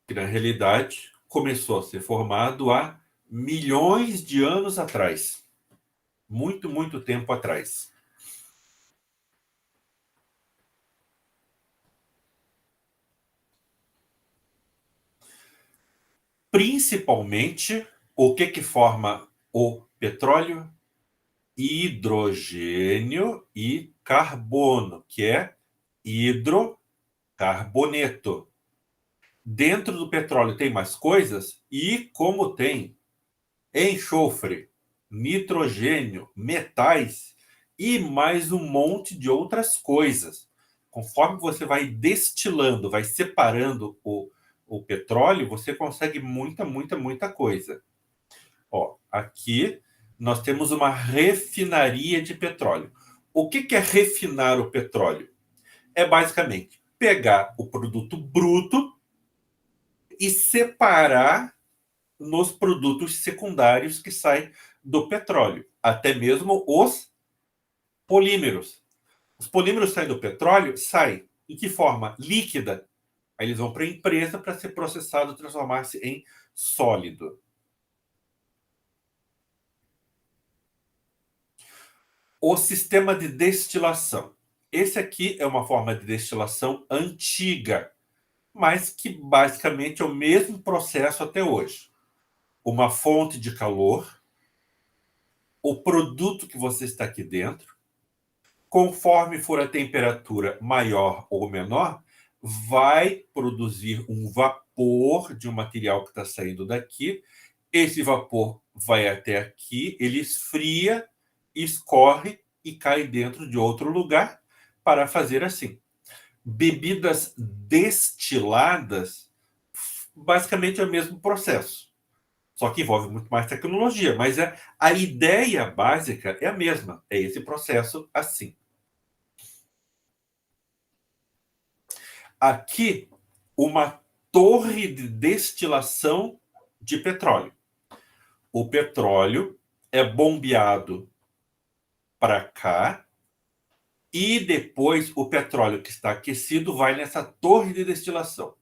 [SPEAKER 1] que, na realidade, começou a ser formado há milhões de anos atrás. Muito, muito tempo atrás. Principalmente, o que forma o petróleo? Hidrogênio e carbono, que é hidrocarboneto. Dentro do petróleo tem mais coisas, e como tem enxofre, nitrogênio, metais e mais um monte de outras coisas. Conforme você vai destilando, vai separando o petróleo, você consegue muita coisa. Ó, aqui nós temos uma refinaria de petróleo. O que é refinar o petróleo? É basicamente pegar o produto bruto e separar nos produtos secundários que saem do petróleo, até mesmo os polímeros. Os polímeros saem do petróleo, saem em que forma? Líquida. Aí eles vão para a empresa para ser processado, transformar-se em sólido. O sistema de destilação. Esse aqui é uma forma de destilação antiga, mas que basicamente é o mesmo processo até hoje. Uma fonte de calor, o produto que você está aqui dentro, conforme for a temperatura maior ou menor, vai produzir um vapor de um material que está saindo daqui. Esse vapor vai até aqui, ele esfria, escorre e cai dentro de outro lugar para fazer assim. Bebidas destiladas, basicamente é o mesmo processo. Só que envolve muito mais tecnologia, mas a ideia básica é a mesma. É esse processo assim. Aqui, uma torre de destilação de petróleo. O petróleo é bombeado para cá e depois o petróleo que está aquecido vai nessa torre de destilação.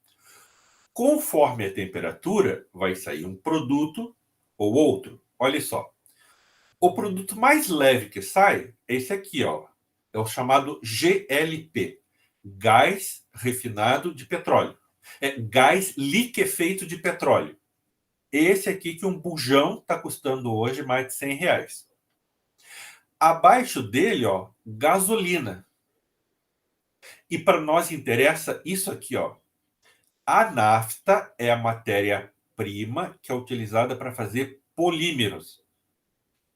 [SPEAKER 1] Conforme a temperatura, vai sair um produto ou outro. Olha só. O produto mais leve que sai é esse aqui, ó. É o chamado GLP, gás refinado de petróleo. É gás liquefeito de petróleo. esse aqui que um bujão está custando hoje mais de R$100. Abaixo dele, ó, gasolina. E para nós interessa isso aqui, ó. A nafta é a matéria-prima que é utilizada para fazer polímeros.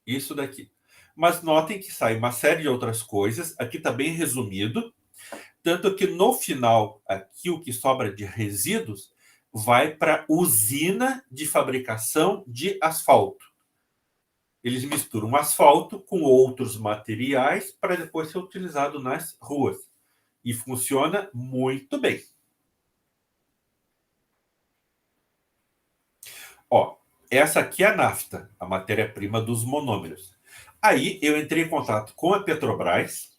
[SPEAKER 1] Isso daqui. Mas notem que sai uma série de outras coisas. Aqui está bem resumido. Tanto que no final, aqui o que sobra de resíduos vai para a usina de fabricação de asfalto. Eles misturam asfalto com outros materiais para depois ser utilizado nas ruas. E funciona muito bem. Ó, essa aqui é a nafta, a matéria-prima dos monômeros. Aí eu entrei em contato com a Petrobras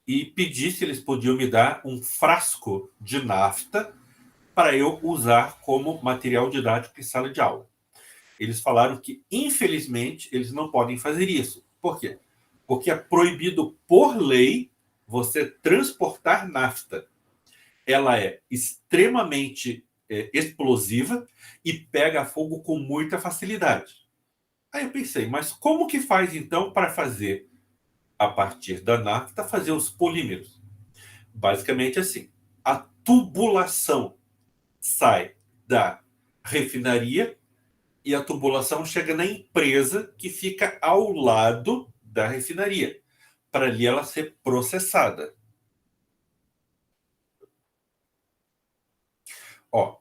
[SPEAKER 1] e pedi se eles podiam me dar um frasco de nafta para eu usar como material didático em sala de aula. Eles falaram que, infelizmente, eles não podem fazer isso. Por quê? Porque é proibido por lei você transportar nafta. Ela é extremamente explosiva e pega fogo com muita facilidade. Aí eu pensei, mas como que faz, então, para fazer, a partir da nafta, fazer os polímeros? Basicamente assim, a tubulação sai da refinaria e a tubulação chega na empresa que fica ao lado da refinaria, para ali ela ser processada. Ó,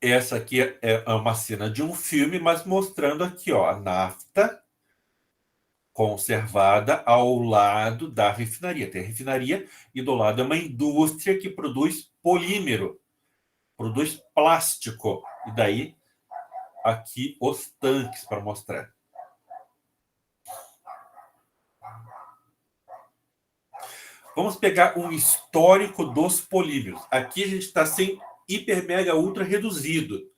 [SPEAKER 1] essa aqui é uma cena de um filme, mas mostrando aqui, ó, a nafta conservada ao lado da refinaria. Tem a refinaria e do lado é uma indústria que produz polímero, produz plástico. E daí, aqui, os tanques para mostrar. Vamos pegar um histórico dos polímeros. Aqui a gente está sem hiper, mega, ultra reduzido.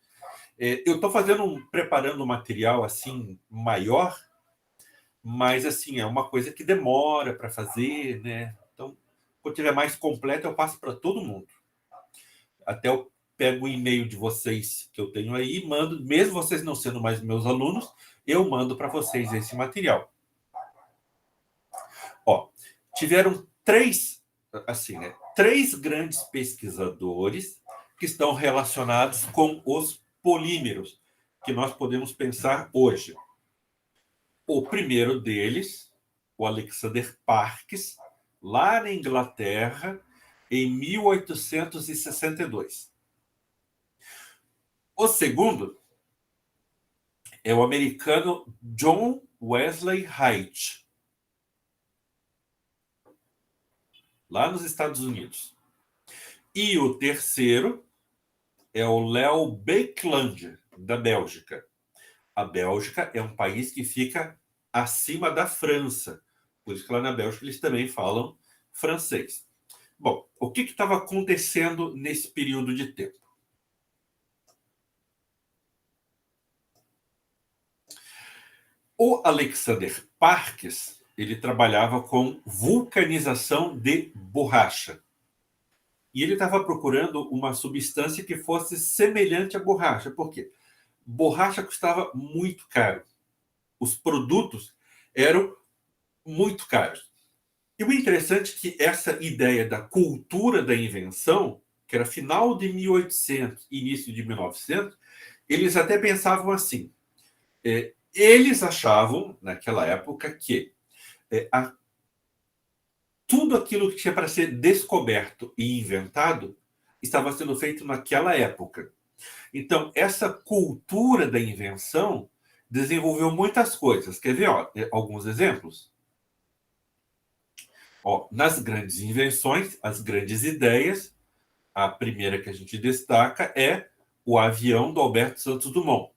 [SPEAKER 1] Eu estou preparando um material assim maior, mas assim é uma coisa que demora para fazer, né? Então, quando tiver mais completo, eu passo para todo mundo. Até eu pego o e-mail de vocês que eu tenho aí e mando, mesmo vocês não sendo mais meus alunos, eu mando para vocês esse material. Ó, tiveram três grandes pesquisadores que estão relacionados com os polímeros que nós podemos pensar hoje. O primeiro deles, o Alexander Parkes, lá na Inglaterra, em 1862. O segundo é o americano John Wesley Haight, lá nos Estados Unidos. E o terceiro é o Leo Baekeland, da Bélgica. A Bélgica é um país que fica acima da França. Por isso que lá na Bélgica eles também falam francês. Bom, o que estava acontecendo nesse período de tempo? O Alexander Parkes, ele trabalhava com vulcanização de borracha. E ele estava procurando uma substância que fosse semelhante à borracha. Por quê? Borracha custava muito caro. Os produtos eram muito caros. E o interessante é que essa ideia da cultura da invenção, que era final de 1800, início de 1900, eles até pensavam assim. Eles achavam, naquela época, que tudo aquilo que tinha para ser descoberto e inventado estava sendo feito naquela época. Então, essa cultura da invenção desenvolveu muitas coisas. Quer ver, ó, alguns exemplos? Ó, nas grandes invenções, as grandes ideias, a primeira que a gente destaca é o avião do Alberto Santos Dumont.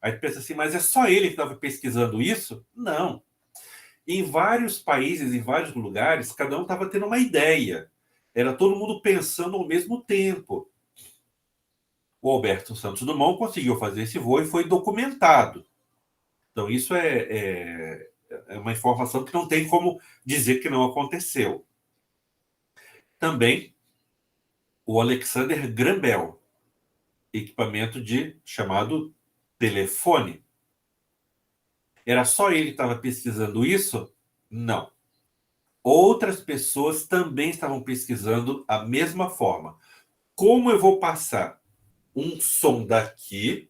[SPEAKER 1] Aí pensa assim, mas é só ele que estava pesquisando isso? Não. Em vários países, em vários lugares, cada um estava tendo uma ideia. Era todo mundo pensando ao mesmo tempo. O Alberto Santos Dumont conseguiu fazer esse voo e foi documentado. Então, isso é uma informação que não tem como dizer que não aconteceu. Também, o Alexander Graham Bell. equipamento chamado telefone. Era só ele que estava pesquisando isso? Não. Outras pessoas também estavam pesquisando a mesma forma. Como eu vou passar um som daqui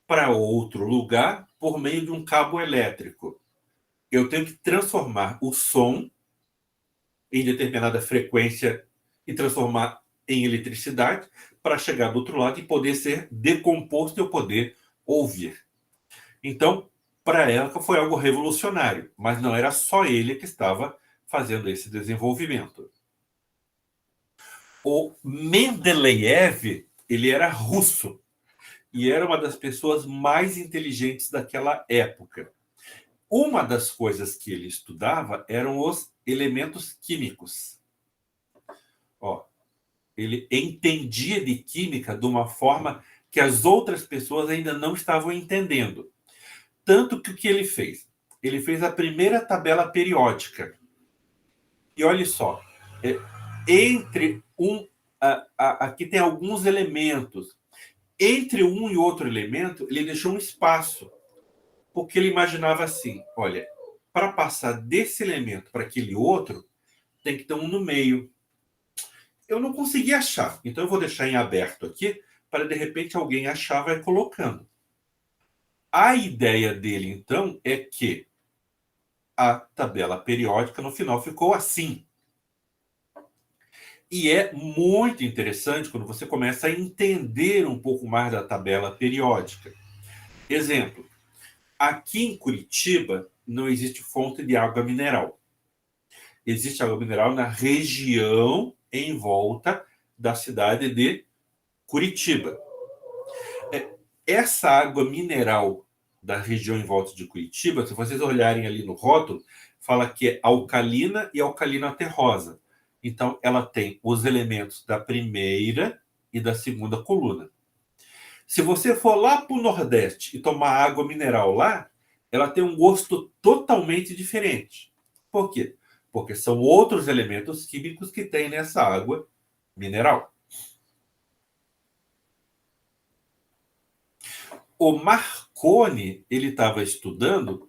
[SPEAKER 1] para outro lugar por meio de um cabo elétrico? Eu tenho que transformar o som em determinada frequência e transformar em eletricidade para chegar do outro lado e poder ser decomposto e eu poder ouvir. Então, para ela foi algo revolucionário, mas não era só ele que estava fazendo esse desenvolvimento. O Mendeleev, ele era russo e era uma das pessoas mais inteligentes daquela época. Uma das coisas que ele estudava eram os elementos químicos. Ele entendia de química de uma forma que as outras pessoas ainda não estavam entendendo. Tanto que o que ele fez? Ele fez a primeira tabela periódica. E olha só, aqui tem alguns elementos. Entre um e outro elemento, ele deixou um espaço. Porque ele imaginava assim, olha, para passar desse elemento para aquele outro, tem que ter um no meio. Eu não consegui achar, então eu vou deixar em aberto aqui, para de repente alguém achar, vai colocando. A ideia dele, então, é que a tabela periódica, no final, ficou assim. E é muito interessante quando você começa a entender um pouco mais da tabela periódica. Exemplo, aqui em Curitiba não existe fonte de água mineral. Existe água mineral na região em volta da cidade de Curitiba. Essa água mineral da região em volta de Curitiba, se vocês olharem ali no rótulo, fala que é alcalina e alcalina terrosa. Então, ela tem os elementos da primeira e da segunda coluna. Se você for lá para o Nordeste e tomar água mineral lá, ela tem um gosto totalmente diferente. Por quê? Porque são outros elementos químicos que tem nessa água mineral. O Marconi, ele estava estudando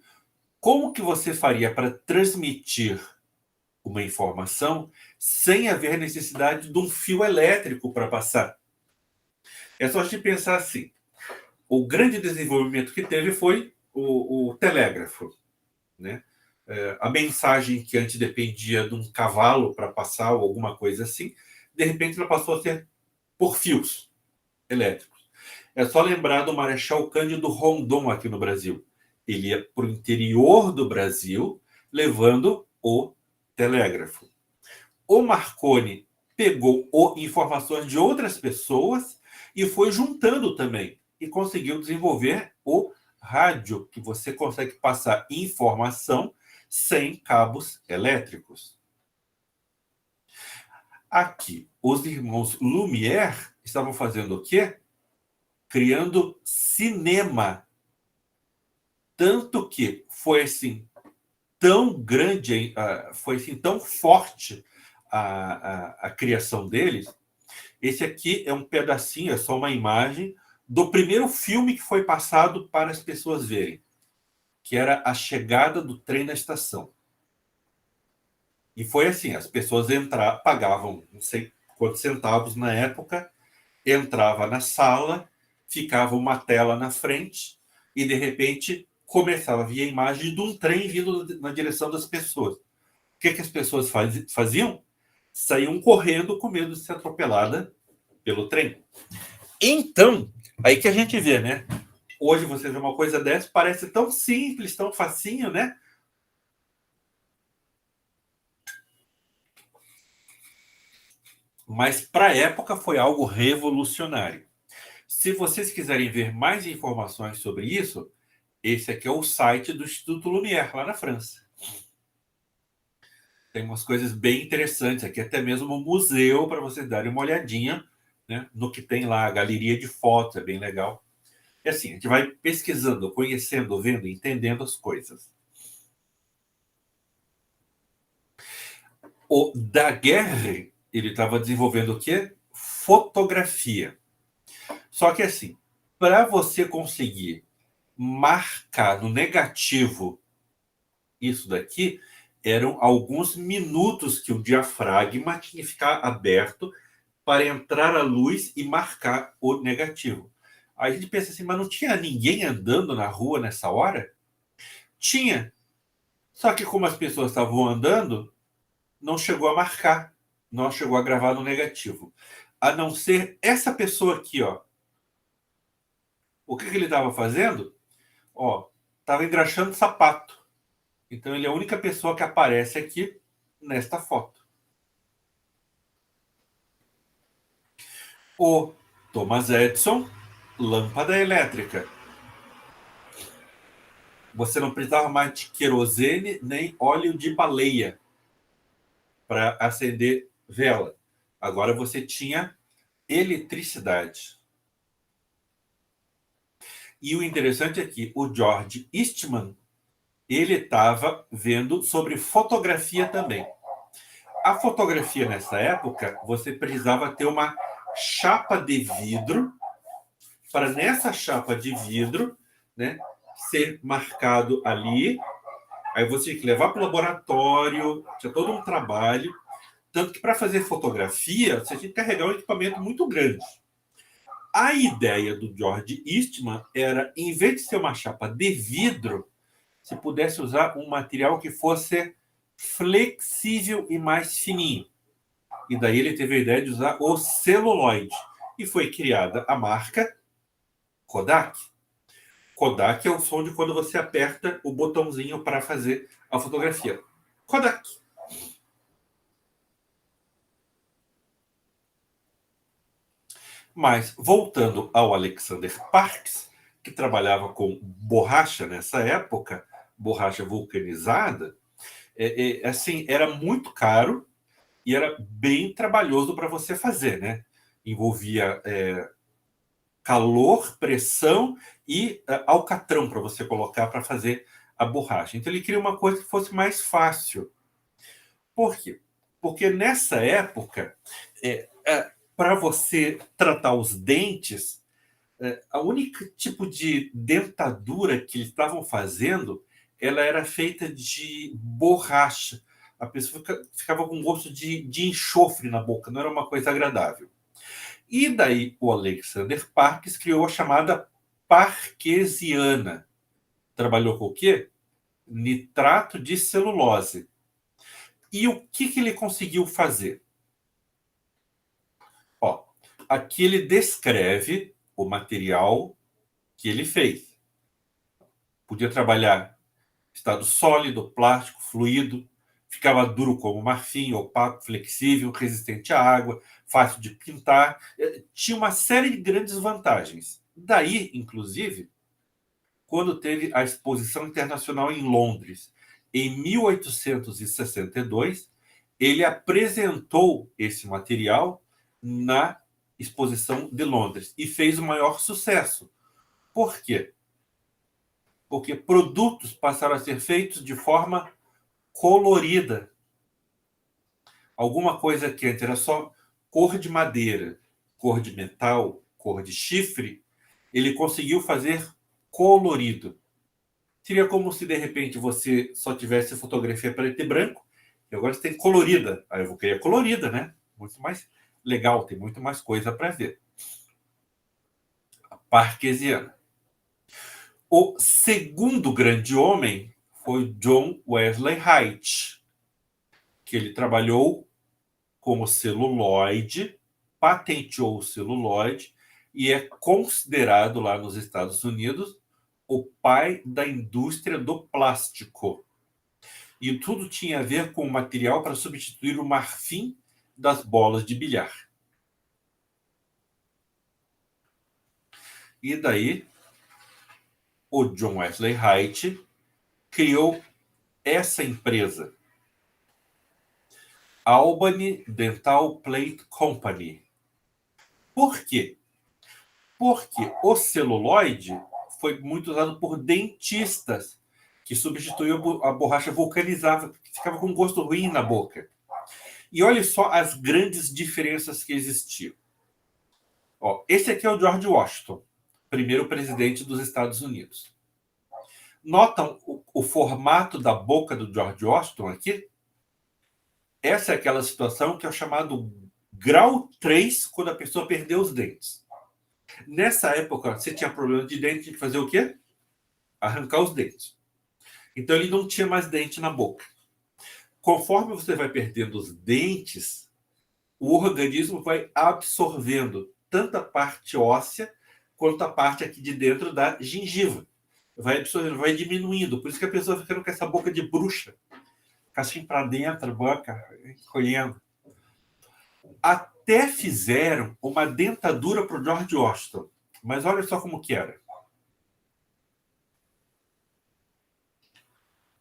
[SPEAKER 1] como que você faria para transmitir uma informação sem haver necessidade de um fio elétrico para passar. É só a gente pensar assim. O grande desenvolvimento que teve foi o telégrafo, né? A mensagem que antes dependia de um cavalo para passar ou alguma coisa assim, de repente ela passou a ser por fios elétricos. É só lembrar do Marechal Cândido Rondon aqui no Brasil. Ele ia para o interior do Brasil levando o telégrafo. O Marconi pegou informações de outras pessoas e foi juntando também. E conseguiu desenvolver o rádio, que você consegue passar informação sem cabos elétricos. Aqui, os irmãos Lumière estavam fazendo o quê? Criando cinema. Tanto que foi assim tão grande, foi assim tão forte a criação deles. Esse aqui é um pedacinho, é só uma imagem do primeiro filme que foi passado para as pessoas verem, que era A Chegada do Trem na Estação. E foi assim, as pessoas pagavam não sei quantos centavos na época, entrava na sala, ficava uma tela na frente e, de repente, começava a vir a imagem de um trem vindo na direção das pessoas. O que as pessoas faziam? Saíam correndo com medo de ser atropelada pelo trem. Então, aí que a gente vê, né? Hoje você vê uma coisa dessa, parece tão simples, tão facinho, né? Mas para a época foi algo revolucionário. Se vocês quiserem ver mais informações sobre isso, esse aqui é o site do Instituto Lumière, lá na França. Tem umas coisas bem interessantes aqui, até mesmo um museu para vocês darem uma olhadinha, né, no que tem lá, a galeria de fotos, é bem legal. E assim, a gente vai pesquisando, conhecendo, vendo, entendendo as coisas. O Daguerre, ele estava desenvolvendo o quê? Fotografia. Só que assim, para você conseguir marcar no negativo isso daqui, eram alguns minutos que o diafragma tinha que ficar aberto para entrar a luz e marcar o negativo. Aí a gente pensa assim, mas não tinha ninguém andando na rua nessa hora? Tinha. Só que como as pessoas estavam andando, não chegou a marcar, não chegou a gravar no negativo. A não ser essa pessoa aqui, ó. O que ele estava fazendo? Ó, estava engraxando sapato. Então ele é a única pessoa que aparece aqui nesta foto. O Thomas Edison, lâmpada elétrica. Você não precisava mais de querosene nem óleo de baleia para acender vela. Agora você tinha eletricidade. E o interessante é que o George Eastman, ele estava vendo sobre fotografia também. A fotografia nessa época, você precisava ter uma chapa de vidro para nessa chapa de vidro, né, ser marcado ali. Aí você tinha que levar para o laboratório, tinha todo um trabalho. Tanto que para fazer fotografia, você tinha que carregar um equipamento muito grande. A ideia do George Eastman era, em vez de ser uma chapa de vidro, se pudesse usar um material que fosse flexível e mais fininho. E daí ele teve a ideia de usar o celuloide. E foi criada a marca Kodak. Kodak é o som de quando você aperta o botãozinho para fazer a fotografia. Kodak. Mas, voltando ao Alexander Parkes, que trabalhava com borracha nessa época, borracha vulcanizada, assim, era muito caro e era bem trabalhoso para você fazer, né? Envolvia calor, pressão e alcatrão para você colocar para fazer a borracha. Então ele queria uma coisa que fosse mais fácil. Por quê? Porque nessa época, para você tratar os dentes, a única tipo de dentadura que eles estavam fazendo, ela era feita de borracha. A pessoa ficava com gosto de enxofre na boca, não era uma coisa agradável. E daí o Alexander Parkes criou a chamada parkesiana. Trabalhou com o quê? Nitrato de celulose. E o que ele conseguiu fazer? Ó, aqui ele descreve o material que ele fez. Podia trabalhar estado sólido, plástico, fluido, ficava duro como marfim, opaco, flexível, resistente à água, fácil de pintar. Tinha uma série de grandes vantagens. Daí, inclusive, quando teve a Exposição Internacional em Londres, em 1862, ele apresentou esse material na Exposição de Londres e fez o maior sucesso. Por quê? Porque produtos passaram a ser feitos de forma colorida. Alguma coisa que antes era só cor de madeira, cor de metal, cor de chifre, ele conseguiu fazer colorido. Seria como se, de repente, você só tivesse fotografia preto e branco, e agora você tem colorida. Aí eu vou querer colorida, né? Muito mais legal, tem muito mais coisa para ver. A parkesiana. O segundo grande homem foi John Wesley Haight, que ele trabalhou como celuloide, patenteou o celuloide e é considerado lá nos Estados Unidos o pai da indústria do plástico. E tudo tinha a ver com o material para substituir o marfim das bolas de bilhar. E daí, o John Wesley Haight criou essa empresa, Albany Dental Plate Company. Por quê? Porque o celuloide foi muito usado por dentistas, que substituiu a borracha vulcanizada, que ficava com um gosto ruim na boca. E olha só as grandes diferenças que existiam. Ó, esse aqui é o George Washington, primeiro presidente dos Estados Unidos. Notam o formato da boca do George Washington aqui? Essa é aquela situação que é o chamado grau 3, quando a pessoa perdeu os dentes. Nessa época, você tinha problema de dente, tinha que fazer o quê? Arrancar os dentes. Então, ele não tinha mais dente na boca. Conforme você vai perdendo os dentes, o organismo vai absorvendo tanto a parte óssea quanto a parte aqui de dentro da gengiva. Vai absorvendo, vai diminuindo. Por isso que a pessoa fica com essa boca de bruxa. Fica assim para dentro, a boca encolhendo. Até fizeram uma dentadura para o George Washington. Mas olha só como que era.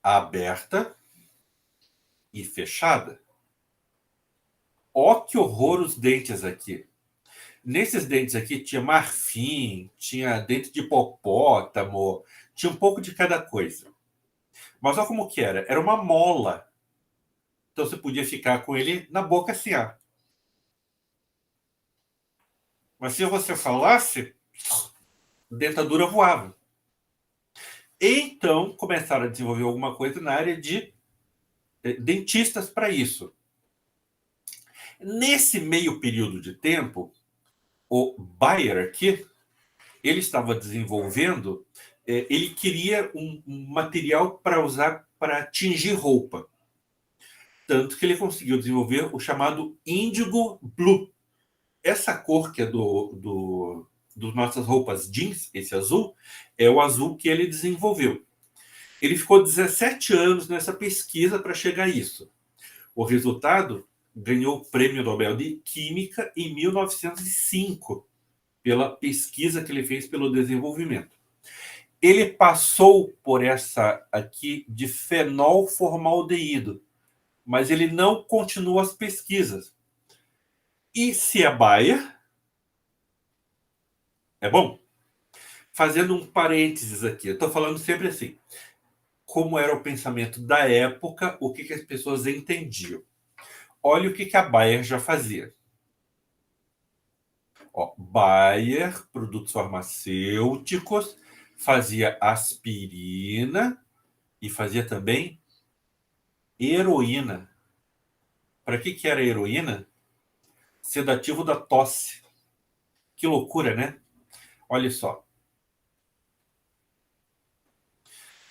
[SPEAKER 1] Aberta e fechada. Ó que horror os dentes aqui. Nesses dentes aqui tinha marfim, tinha dente de hipopótamo, tinha um pouco de cada coisa. Mas olha como que era. Era uma mola. Então você podia ficar com ele na boca assim, ó. Mas se você falasse, a dentadura voava. Então começaram a desenvolver alguma coisa na área de dentistas para isso. Nesse meio período de tempo, o Bayer aqui, ele estava desenvolvendo, ele queria um material para usar para tingir roupa. Tanto que ele conseguiu desenvolver o chamado Indigo Blue. Essa cor que é das nossas roupas jeans, esse azul, é o azul que ele desenvolveu. Ele ficou 17 anos nessa pesquisa para chegar a isso. O resultado ganhou o Prêmio Nobel de Química em 1905, pela pesquisa que ele fez pelo desenvolvimento. Ele passou por essa aqui de fenolformaldeído, mas ele não continuou as pesquisas. E se é Bayer, é bom. Fazendo um parênteses aqui, eu estou falando sempre assim, como era o pensamento da época, o que as pessoas entendiam. Olha o que a Bayer já fazia. Ó, Bayer, produtos farmacêuticos, fazia aspirina e fazia também heroína. Para que era heroína? Sedativo da tosse. Que loucura, né? Olha só.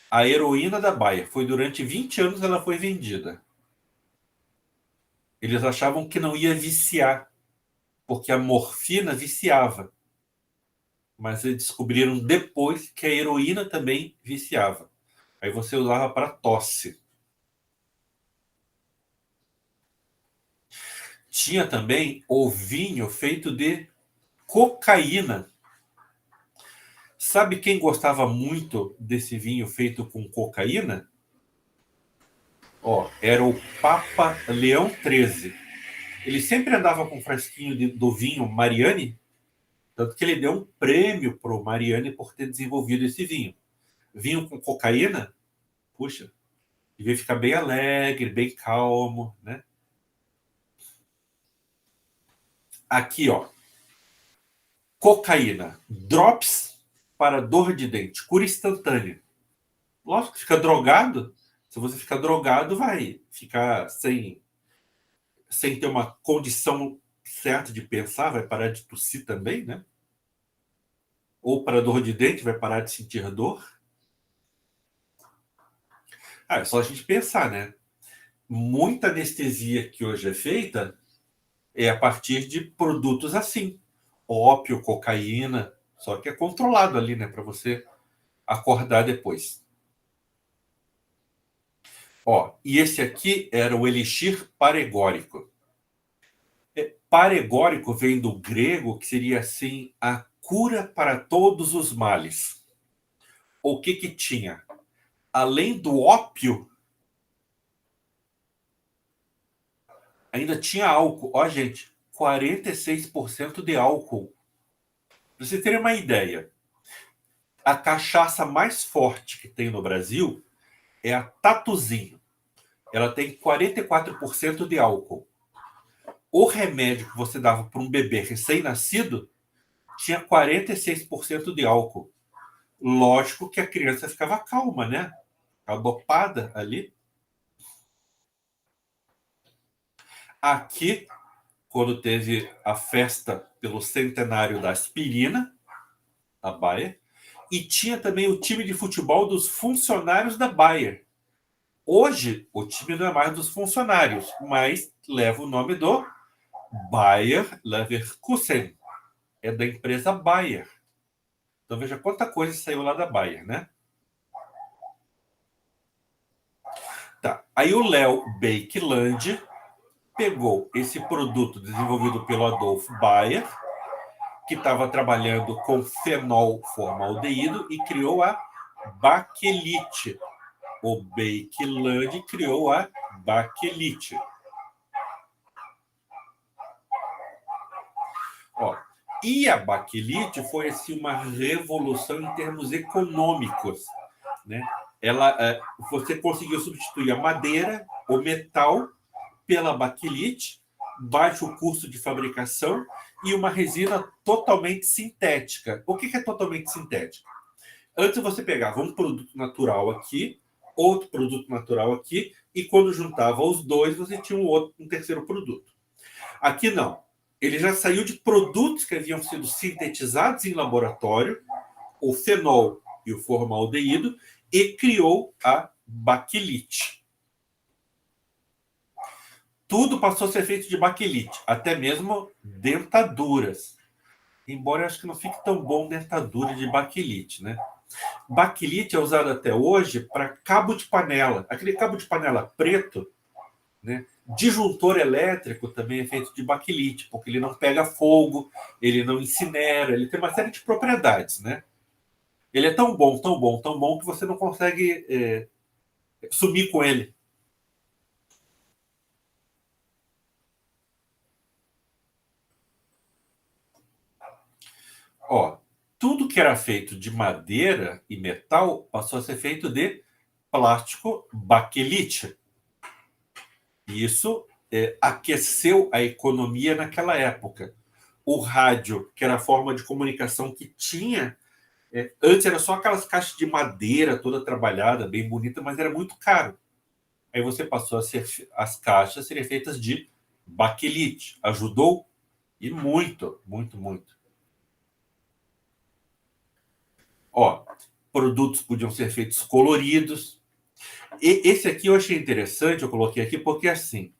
[SPEAKER 1] A heroína da Bayer foi durante 20 anos ela foi vendida. Eles achavam que não ia viciar, porque a morfina viciava. Mas eles descobriram depois que a heroína também viciava. Aí você usava para tosse. Tinha também o vinho feito de cocaína. Sabe quem gostava muito desse vinho feito com cocaína? Ó, era o Papa Leão XIII. Ele sempre andava com um frasquinho do vinho Mariani, tanto que ele deu um prêmio para o Mariani por ter desenvolvido esse vinho. Vinho com cocaína, puxa, devia ficar bem alegre, bem calmo, né? Aqui, ó, cocaína, drops para dor de dente, cura instantânea. Lógico que fica drogado. Se você ficar drogado, vai ficar sem ter uma condição certa de pensar, vai parar de tossir também, né? Ou para dor de dente, vai parar de sentir dor. É só a gente pensar, né? Muita anestesia que hoje é feita é a partir de produtos assim. Ópio, cocaína, só que é controlado ali, né? Para você acordar depois. Ó, e esse aqui era o elixir paregórico. Paregórico vem do grego, que seria assim, a cura para todos os males. O que tinha? Além do ópio, ainda tinha álcool. Ó, gente, 46% de álcool. Para você ter uma ideia, a cachaça mais forte que tem no Brasil é a Tatuzinho. Ela tem 44% de álcool. O remédio que você dava para um bebê recém-nascido tinha 46% de álcool. Lógico que a criança ficava calma, né? Dopada ali. Aqui, quando teve a festa pelo centenário da aspirina, a Bayer, e tinha também o time de futebol dos funcionários da Bayer. Hoje, o time não é mais dos funcionários, mas leva o nome do Bayer Leverkusen. É da empresa Bayer. Então veja quanta coisa saiu lá da Bayer, né? Tá. Aí o Léo Bakeland pegou esse produto desenvolvido pelo Adolf Bayer, que estava trabalhando com fenol formaldeído, e criou a baquelite. O Bakeland criou a baquelite. Ó, e a baquelite foi assim, uma revolução em termos econômicos, né? Você conseguiu substituir a madeira, o metal, pela baquelite, baixo custo de fabricação e uma resina totalmente sintética. O que é totalmente sintética? Antes você pegava um produto natural aqui, outro produto natural aqui, e quando juntava os dois, você tinha um terceiro produto. Aqui não. Ele já saiu de produtos que haviam sido sintetizados em laboratório, o fenol e o formaldeído, e criou a baquelite. Tudo passou a ser feito de baquelite, até mesmo dentaduras. Embora eu acho que não fique tão bom dentadura de baquelite, né? Baquelite é usado até hoje para cabo de panela. Aquele cabo de panela preto, né? Disjuntor elétrico também é feito de baquelite, porque ele não pega fogo, ele não incinera, ele tem uma série de propriedades, né? Ele é tão bom, tão bom, tão bom que você não consegue sumir com ele. Ó, tudo que era feito de madeira e metal passou a ser feito de plástico baquelite. E isso aqueceu a economia naquela época. O rádio, que era a forma de comunicação que tinha, antes era só aquelas caixas de madeira toda trabalhada, bem bonita, mas era muito caro. Aí você passou a ser as caixas serem feitas de baquelite. Ajudou? E muito, muito, muito. Ó, produtos podiam ser feitos coloridos. E esse aqui eu achei interessante, eu coloquei aqui, porque assim,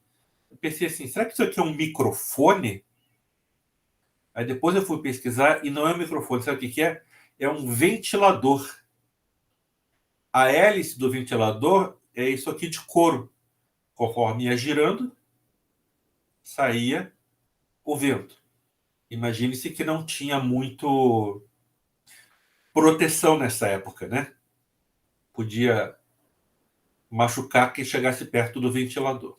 [SPEAKER 1] eu pensei assim, será que isso aqui é um microfone? Aí depois eu fui pesquisar e não é um microfone, sabe o que é? É um ventilador. A hélice do ventilador é isso aqui de couro. Conforme ia girando, saía o vento. Imagine-se que não tinha muito proteção nessa época, né? Podia machucar quem chegasse perto do ventilador.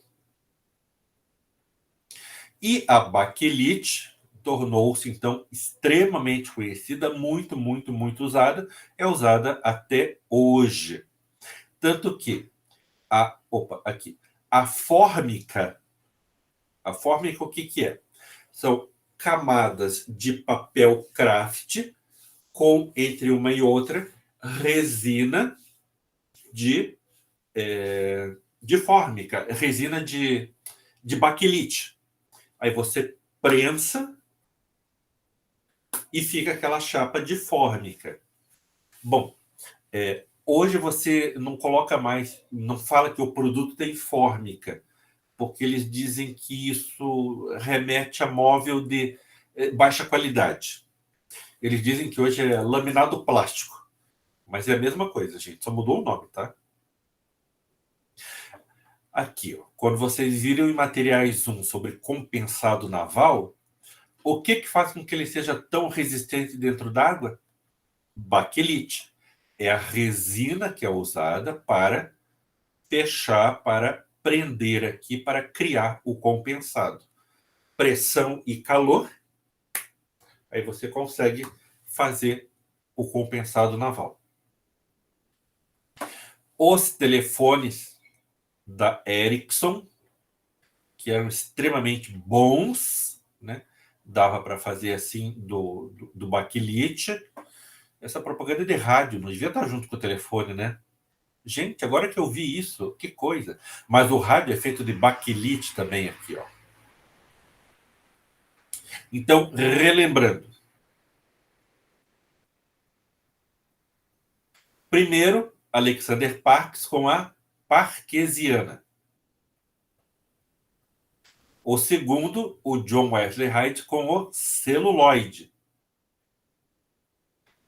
[SPEAKER 1] E a baquelite tornou-se, então, extremamente conhecida, muito, muito, muito usada, é usada até hoje. Tanto que a fórmica, o que é? São camadas de papel craft com, entre uma e outra, resina de fórmica, resina de baquelite. Aí você prensa e fica aquela chapa de fórmica. Bom, hoje você não coloca mais, não fala que o produto tem fórmica, porque eles dizem que isso remete a móvel de baixa qualidade. Eles dizem que hoje é laminado plástico, mas é a mesma coisa, gente, só mudou o nome, tá? Aqui, ó, quando vocês viram em materiais 1 sobre compensado naval, o que faz com que ele seja tão resistente dentro d'água? Baquelite. É a resina que é usada para fechar, para prender aqui, para criar o compensado. Pressão e calor, aí você consegue fazer o compensado naval. Os telefones da Ericsson, que eram extremamente bons, né, dava para fazer assim do baquelite. Essa propaganda de rádio, não devia estar junto com o telefone, né? Gente, agora que eu vi isso, que coisa. Mas o rádio é feito de baquelite também aqui, ó. Então, relembrando. Primeiro, Alexander Parkes com a parquesiana. O segundo, o John Wesley Hyde com o celuloide,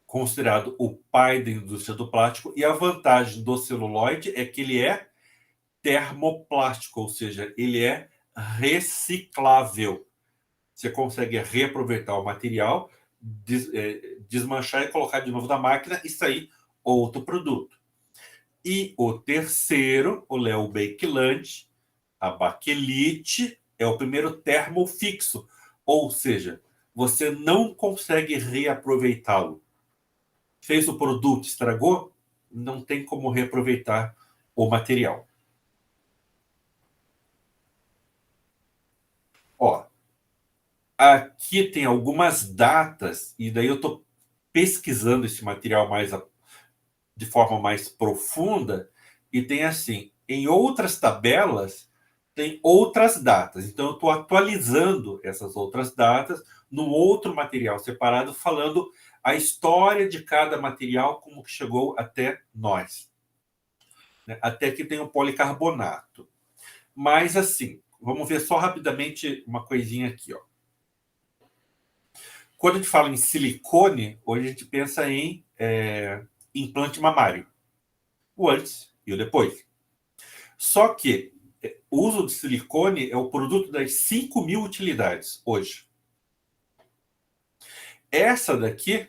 [SPEAKER 1] considerado o pai da indústria do plástico. E a vantagem do celuloide é que ele é termoplástico, ou seja, ele é reciclável. Você consegue reaproveitar o material, desmanchar e colocar de novo na máquina e sair outro produto. E o terceiro, o Leo Baekeland, a baquelite, é o primeiro termo fixo, ou seja, você não consegue reaproveitá-lo. Fez o produto, estragou, não tem como reaproveitar o material. Ó, aqui tem algumas datas, e daí eu estou pesquisando esse material de forma mais profunda, e tem assim, em outras tabelas, tem outras datas. Então, eu estou atualizando essas outras datas num outro material separado, falando a história de cada material, como que chegou até nós. Até que tem o policarbonato. Mas, assim, vamos ver só rapidamente uma coisinha aqui, ó. Quando a gente fala em silicone, hoje a gente pensa em implante mamário. O antes e o depois. Só que o uso de silicone é o produto das 5.000 utilidades hoje. Essa daqui,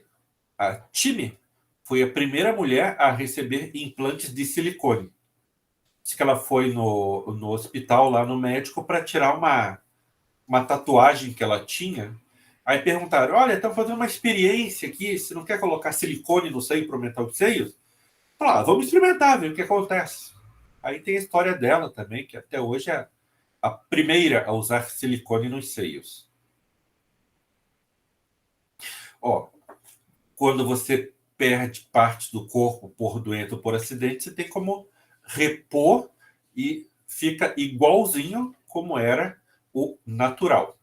[SPEAKER 1] a Time, foi a primeira mulher a receber implantes de silicone. Diz que ela foi no hospital, lá no médico, para tirar uma tatuagem que ela tinha. Aí perguntaram, olha, estamos fazendo uma experiência aqui, você não quer colocar silicone no seio para aumentar os seios? Falaram, vamos experimentar, ver o que acontece. Aí tem a história dela também, que até hoje é a primeira a usar silicone nos seios. Ó, quando você perde partes do corpo por doença ou por acidente, você tem como repor e fica igualzinho como era o natural.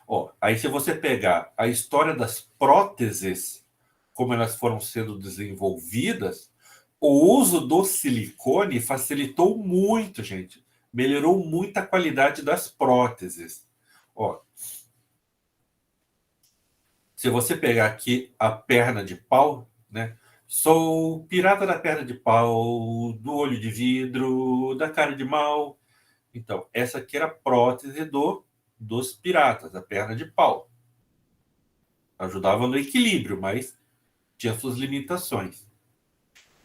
[SPEAKER 1] Ó, aí se você pegar a história das próteses, como elas foram sendo desenvolvidas, o uso do silicone facilitou muito, gente. Melhorou muito a qualidade das próteses. Ó, se você pegar aqui a perna de pau, né? Sou pirata da perna de pau, do olho de vidro, da cara de mal. Então, essa aqui era a prótese dos piratas, a perna de pau. Ajudava no equilíbrio, mas tinha suas limitações.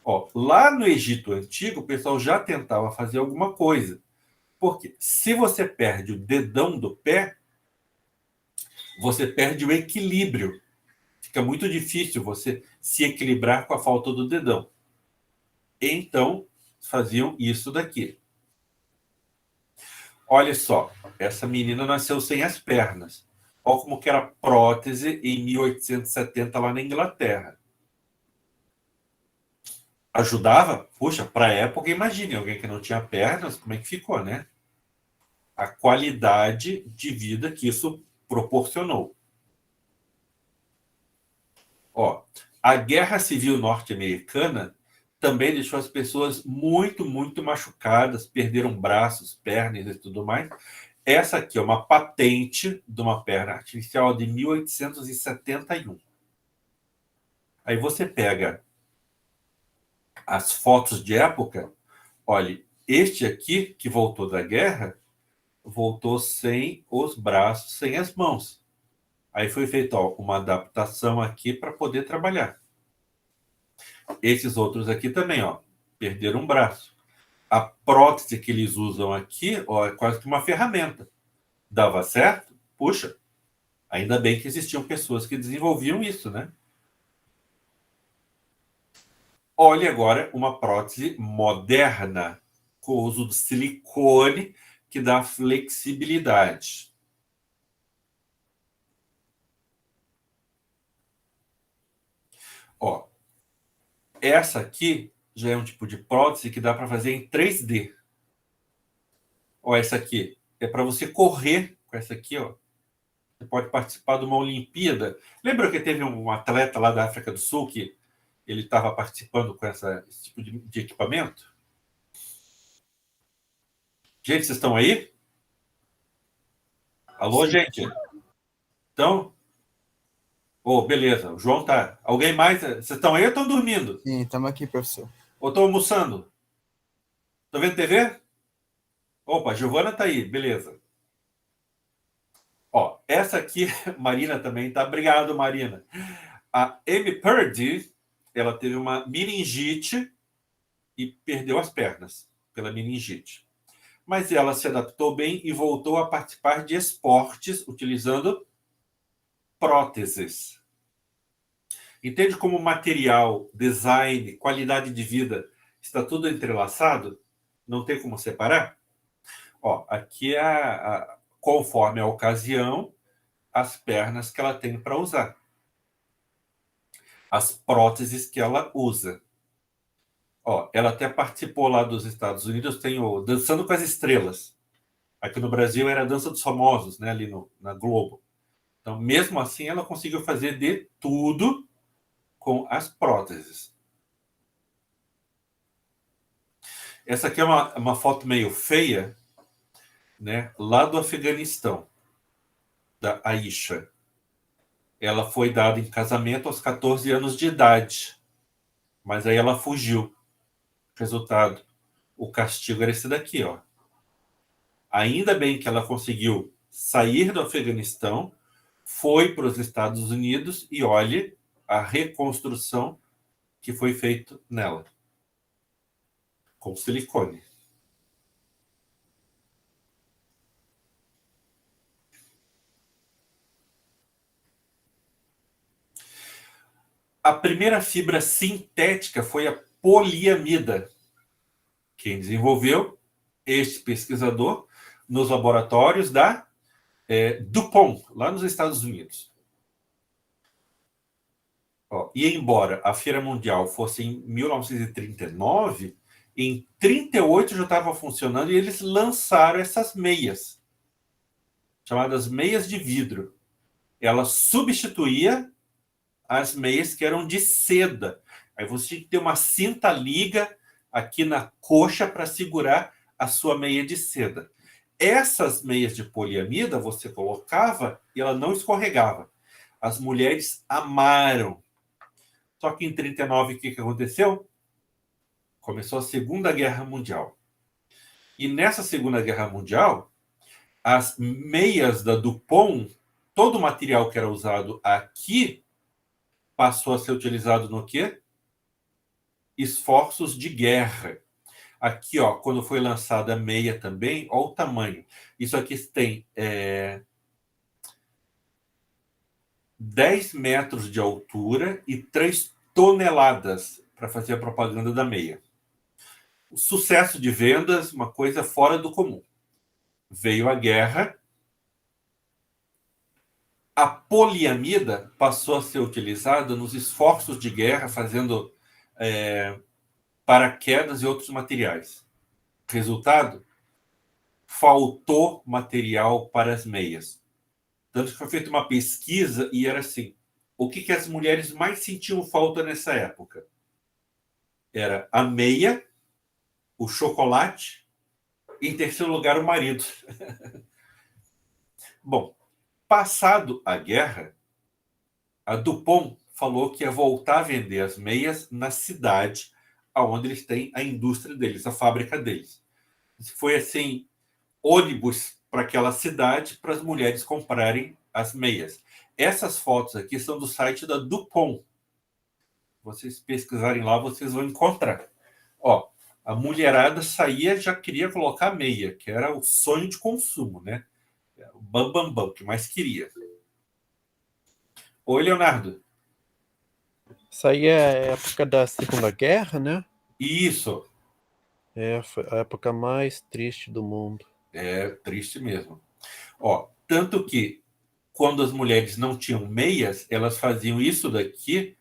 [SPEAKER 1] Ó, lá no Egito Antigo, o pessoal já tentava fazer alguma coisa. Porque se você perde o dedão do pé, você perde o equilíbrio. Fica muito difícil você se equilibrar com a falta do dedão. Então, faziam isso daqui. Olha só, essa menina nasceu sem as pernas. Olha como que era prótese em 1870 lá na Inglaterra. Ajudava? Puxa, para a época, imagine, alguém que não tinha pernas, como é que ficou, né? A qualidade de vida que isso proporcionou. Ó, a Guerra Civil Norte-Americana também deixou as pessoas muito, muito machucadas, perderam braços, pernas e tudo mais. Essa aqui é uma patente de uma perna artificial de 1871. Aí você pega as fotos de época, olha, este aqui, que voltou da guerra, voltou sem os braços, sem as mãos. Aí foi feita uma adaptação aqui para poder trabalhar. Esses outros aqui também, ó, perderam um braço. A prótese que eles usam aqui, ó, é quase que uma ferramenta. Dava certo? Puxa, ainda bem que existiam pessoas que desenvolviam isso, né? Olha agora uma prótese moderna, com o uso de silicone, que dá flexibilidade. Ó, essa aqui já é um tipo de prótese que dá para fazer em 3D. Ó, essa aqui é para você correr com essa aqui, ó. Você pode participar de uma Olimpíada. Lembra que teve um atleta lá da África do Sul que ele estava participando com esse tipo de equipamento? Gente, vocês estão aí? Alô,
[SPEAKER 4] Sim.
[SPEAKER 1] gente? Então? Oh, beleza. O João tá. Alguém mais? Vocês estão aí ou estão dormindo?
[SPEAKER 4] Sim, estamos aqui, professor.
[SPEAKER 1] Ou estão almoçando? Estão vendo TV? Opa, a Giovana tá aí. Beleza. Ó, essa aqui, Marina também tá. Obrigado, Marina. A Amy Purdy, ela teve uma meningite e perdeu as pernas pela meningite. Mas ela se adaptou bem e voltou a participar de esportes utilizando próteses. Entende como material, design, qualidade de vida está tudo entrelaçado? Não tem como separar? Ó, aqui é conforme a ocasião, as pernas que ela tem para usar. As próteses que ela usa. Ó, ela até participou lá dos Estados Unidos, tem o Dançando com as Estrelas. Aqui no Brasil era a Dança dos Famosos, né, ali na Globo. Então, mesmo assim, ela conseguiu fazer de tudo com as próteses. Essa aqui é uma foto meio feia, né, lá do Afeganistão, da Aisha. Ela foi dada em casamento aos 14 anos de idade, mas aí ela fugiu. Resultado, o castigo era esse daqui, ó. Ainda bem que ela conseguiu sair do Afeganistão, foi para os Estados Unidos e olhe a reconstrução que foi feita nela. Com silicone. A primeira fibra sintética foi a poliamida. Quem desenvolveu? Este pesquisador nos laboratórios da DuPont, lá nos Estados Unidos. Ó, e embora a Feira Mundial fosse em 1939, em 1938 já estava funcionando e eles lançaram essas meias, chamadas meias de vidro. Ela substituía as meias que eram de seda. Aí você tinha que ter uma cinta liga aqui na coxa para segurar a sua meia de seda. Essas meias de poliamida você colocava e ela não escorregava. As mulheres amaram. Só que em 1939, o que aconteceu? Começou a Segunda Guerra Mundial. E nessa Segunda Guerra Mundial, as meias da DuPont, todo o material que era usado aqui, passou a ser utilizado no quê? Esforços de guerra. Aqui, ó, quando foi lançada a meia também, ó o tamanho. Isso aqui tem 10 metros de altura e 3 toneladas para fazer a propaganda da meia. O sucesso de vendas, uma coisa fora do comum. Veio a guerra, a poliamida passou a ser utilizada nos esforços de guerra, fazendo paraquedas e outros materiais. Resultado? Faltou material para as meias. Tanto que foi feita uma pesquisa e era assim: o que as mulheres mais sentiam falta nessa época? Era a meia, o chocolate e, em terceiro lugar, o marido. Bom, passado a guerra, a DuPont falou que ia voltar a vender as meias na cidade onde eles têm a indústria deles, a fábrica deles. Foi assim, ônibus para aquela cidade para as mulheres comprarem as meias. Essas fotos aqui são do site da DuPont. Vocês pesquisarem lá, vocês vão encontrar. Ó, a mulherada saía já queria colocar meia, que era o sonho de consumo, né? O bam, que mais queria. Oi, Leonardo.
[SPEAKER 2] Isso aí é a época da Segunda Guerra, né?
[SPEAKER 1] Isso.
[SPEAKER 2] Foi a época mais triste do mundo.
[SPEAKER 1] É triste mesmo. Ó, tanto que quando as mulheres não tinham meias, elas faziam isso daqui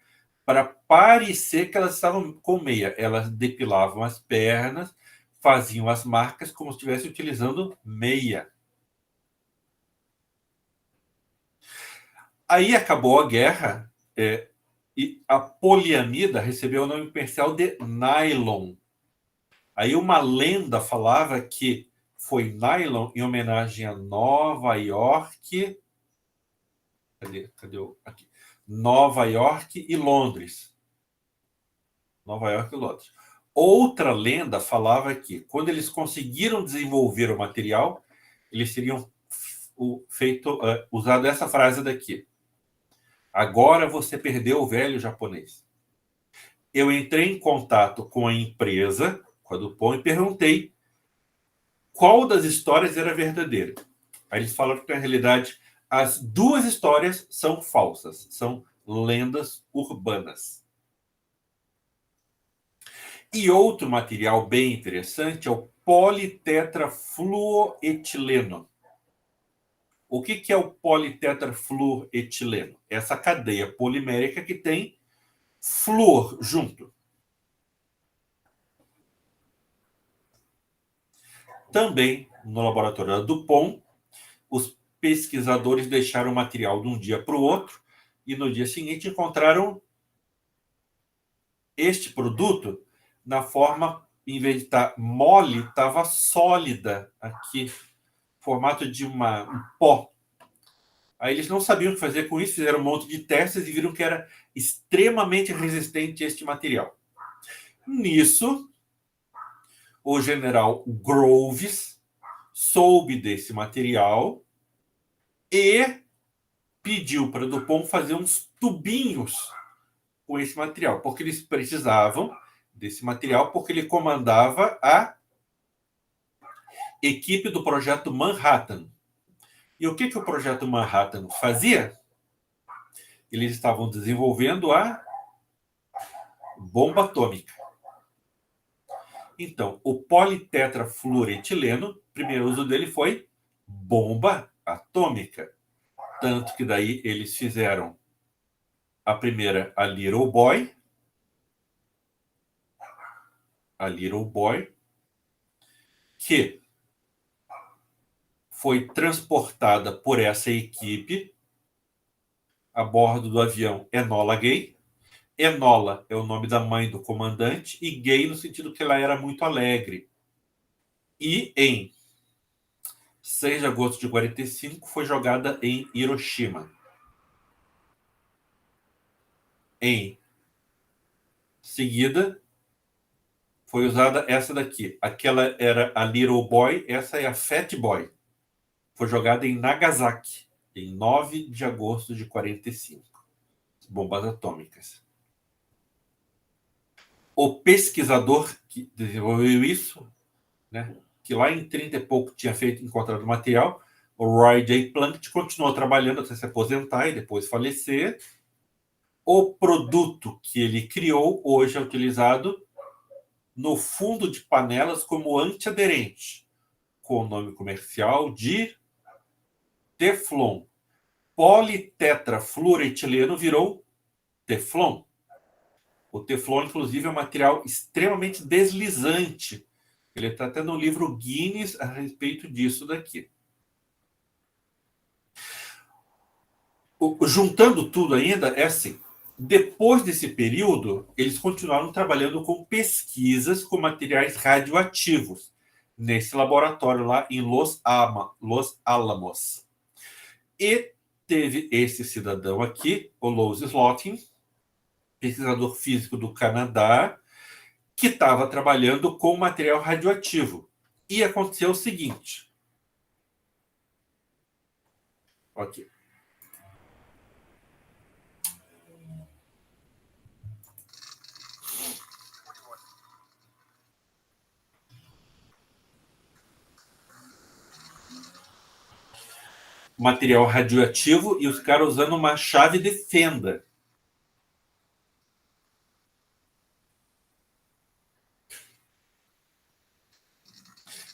[SPEAKER 1] para parecer que elas estavam com meia. Elas depilavam as pernas, faziam as marcas como se estivessem utilizando meia. Aí acabou a guerra, e a poliamida recebeu o nome comercial de nylon. Aí uma lenda falava que foi nylon em homenagem a Nova York. Cadê aqui? Nova York e Londres. Nova York e Londres. Outra lenda falava que quando eles conseguiram desenvolver o material, eles teriam usado essa frase daqui. Agora você perdeu o velho japonês. Eu entrei em contato com a empresa, com a Dupont, e perguntei qual das histórias era verdadeira. Aí eles falaram que, na realidade, as duas histórias são falsas, são lendas urbanas. E outro material bem interessante é o politetrafluoetileno. O que é o politetrafluoetileno? Essa cadeia polimérica que tem flúor junto. Também, no laboratório da Dupont, os pesquisadores deixaram o material de um dia para o outro e no dia seguinte encontraram este produto na forma, em vez de estar mole, estava sólida aqui, formato de um pó. Aí eles não sabiam o que fazer com isso, fizeram um monte de testes e viram que era extremamente resistente a este material. Nisso, o general Groves soube desse material e pediu para a Dupont fazer uns tubinhos com esse material, porque eles precisavam desse material, porque ele comandava a equipe do projeto Manhattan. E o que o projeto Manhattan fazia? Eles estavam desenvolvendo a bomba atômica. Então, o politetrafluoretileno, o primeiro uso dele foi bomba atômica. Tanto que daí eles fizeram a primeira, a Little Boy, que foi transportada por essa equipe a bordo do avião Enola Gay. Enola é o nome da mãe do comandante e Gay no sentido que ela era muito alegre. E em 6 de agosto de 45 foi jogada em Hiroshima. Em seguida, foi usada essa daqui. Aquela era a Little Boy, essa é a Fat Boy. Foi jogada em Nagasaki, em 9 de agosto de 45. Bombas atômicas. O pesquisador que desenvolveu isso, né, que lá em 30 e pouco tinha encontrado o material, o Roy J. Plunkett, continuou trabalhando até se aposentar e depois falecer. O produto que ele criou hoje é utilizado no fundo de panelas como antiaderente, com o nome comercial de Teflon. Politetrafluoretileno virou Teflon. O Teflon, inclusive, é um material extremamente deslizante. Ele está até no livro Guinness a respeito disso daqui. Juntando tudo ainda, é assim. Depois desse período, eles continuaram trabalhando com pesquisas com materiais radioativos nesse laboratório lá em Los Alamos. E teve esse cidadão aqui, o Louis Slotin, pesquisador físico do Canadá, que estava trabalhando com material radioativo. E aconteceu o seguinte. Ok. Material radioativo e os caras usando uma chave de fenda.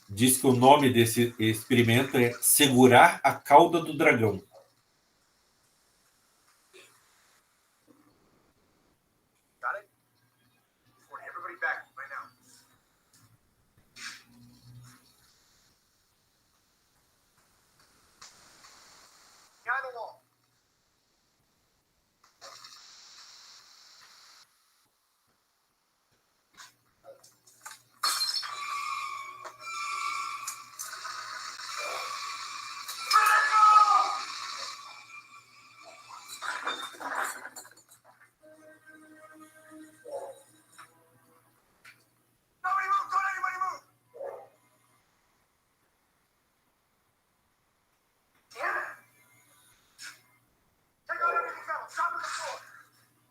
[SPEAKER 1] diz que o nome desse experimento é segurar a cauda do dragão.
[SPEAKER 8] Got it? Reporting everybody back right now. Behind the wall. Nobody move! Don't anybody move! Damn it! Take out everything, fellas. Drop to the floor.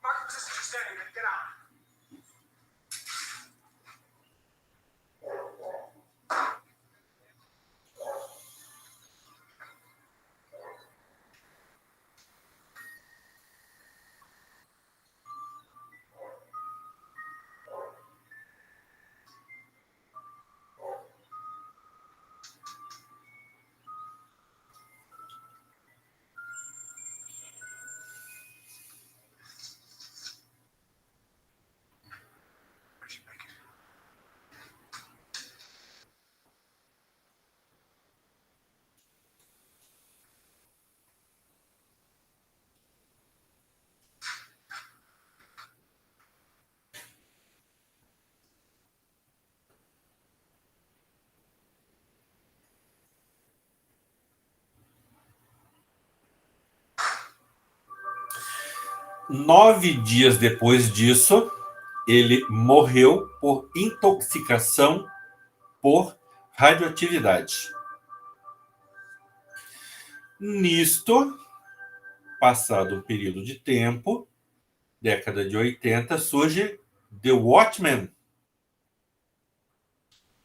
[SPEAKER 8] Mark the position you're standing in. Get out. Where'd you make it?
[SPEAKER 1] 9 dias depois disso, ele morreu por intoxicação por radioatividade. Nisto, passado um período de tempo, década de 80, surge The Watchmen.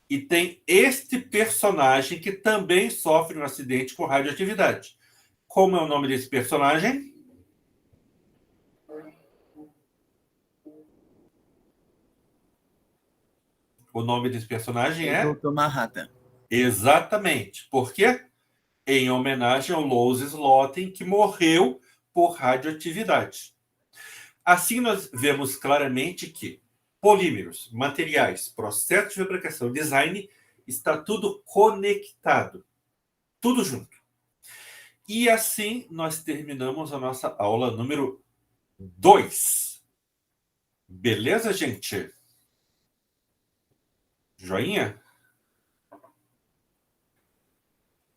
[SPEAKER 1] E tem este personagem que também sofre um acidente com radioatividade. Como é o nome desse personagem? O nome desse personagem é...
[SPEAKER 4] Dr. Manhattan.
[SPEAKER 1] Exatamente. Por quê? Em homenagem ao Lois Slotin, que morreu por radioatividade. Assim, nós vemos claramente que polímeros, materiais, processos de fabricação, design, está tudo conectado. Tudo junto. E assim, nós terminamos a nossa aula número 2. Beleza, gente? Joinha?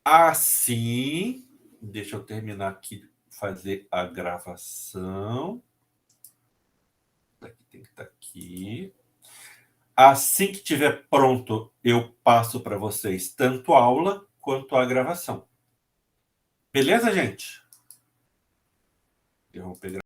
[SPEAKER 1] Assim, deixa eu terminar aqui, fazer a gravação. Daqui tem que estar aqui. Assim que estiver pronto, eu passo para vocês tanto a aula quanto a gravação. Beleza, gente? Eu vou pegar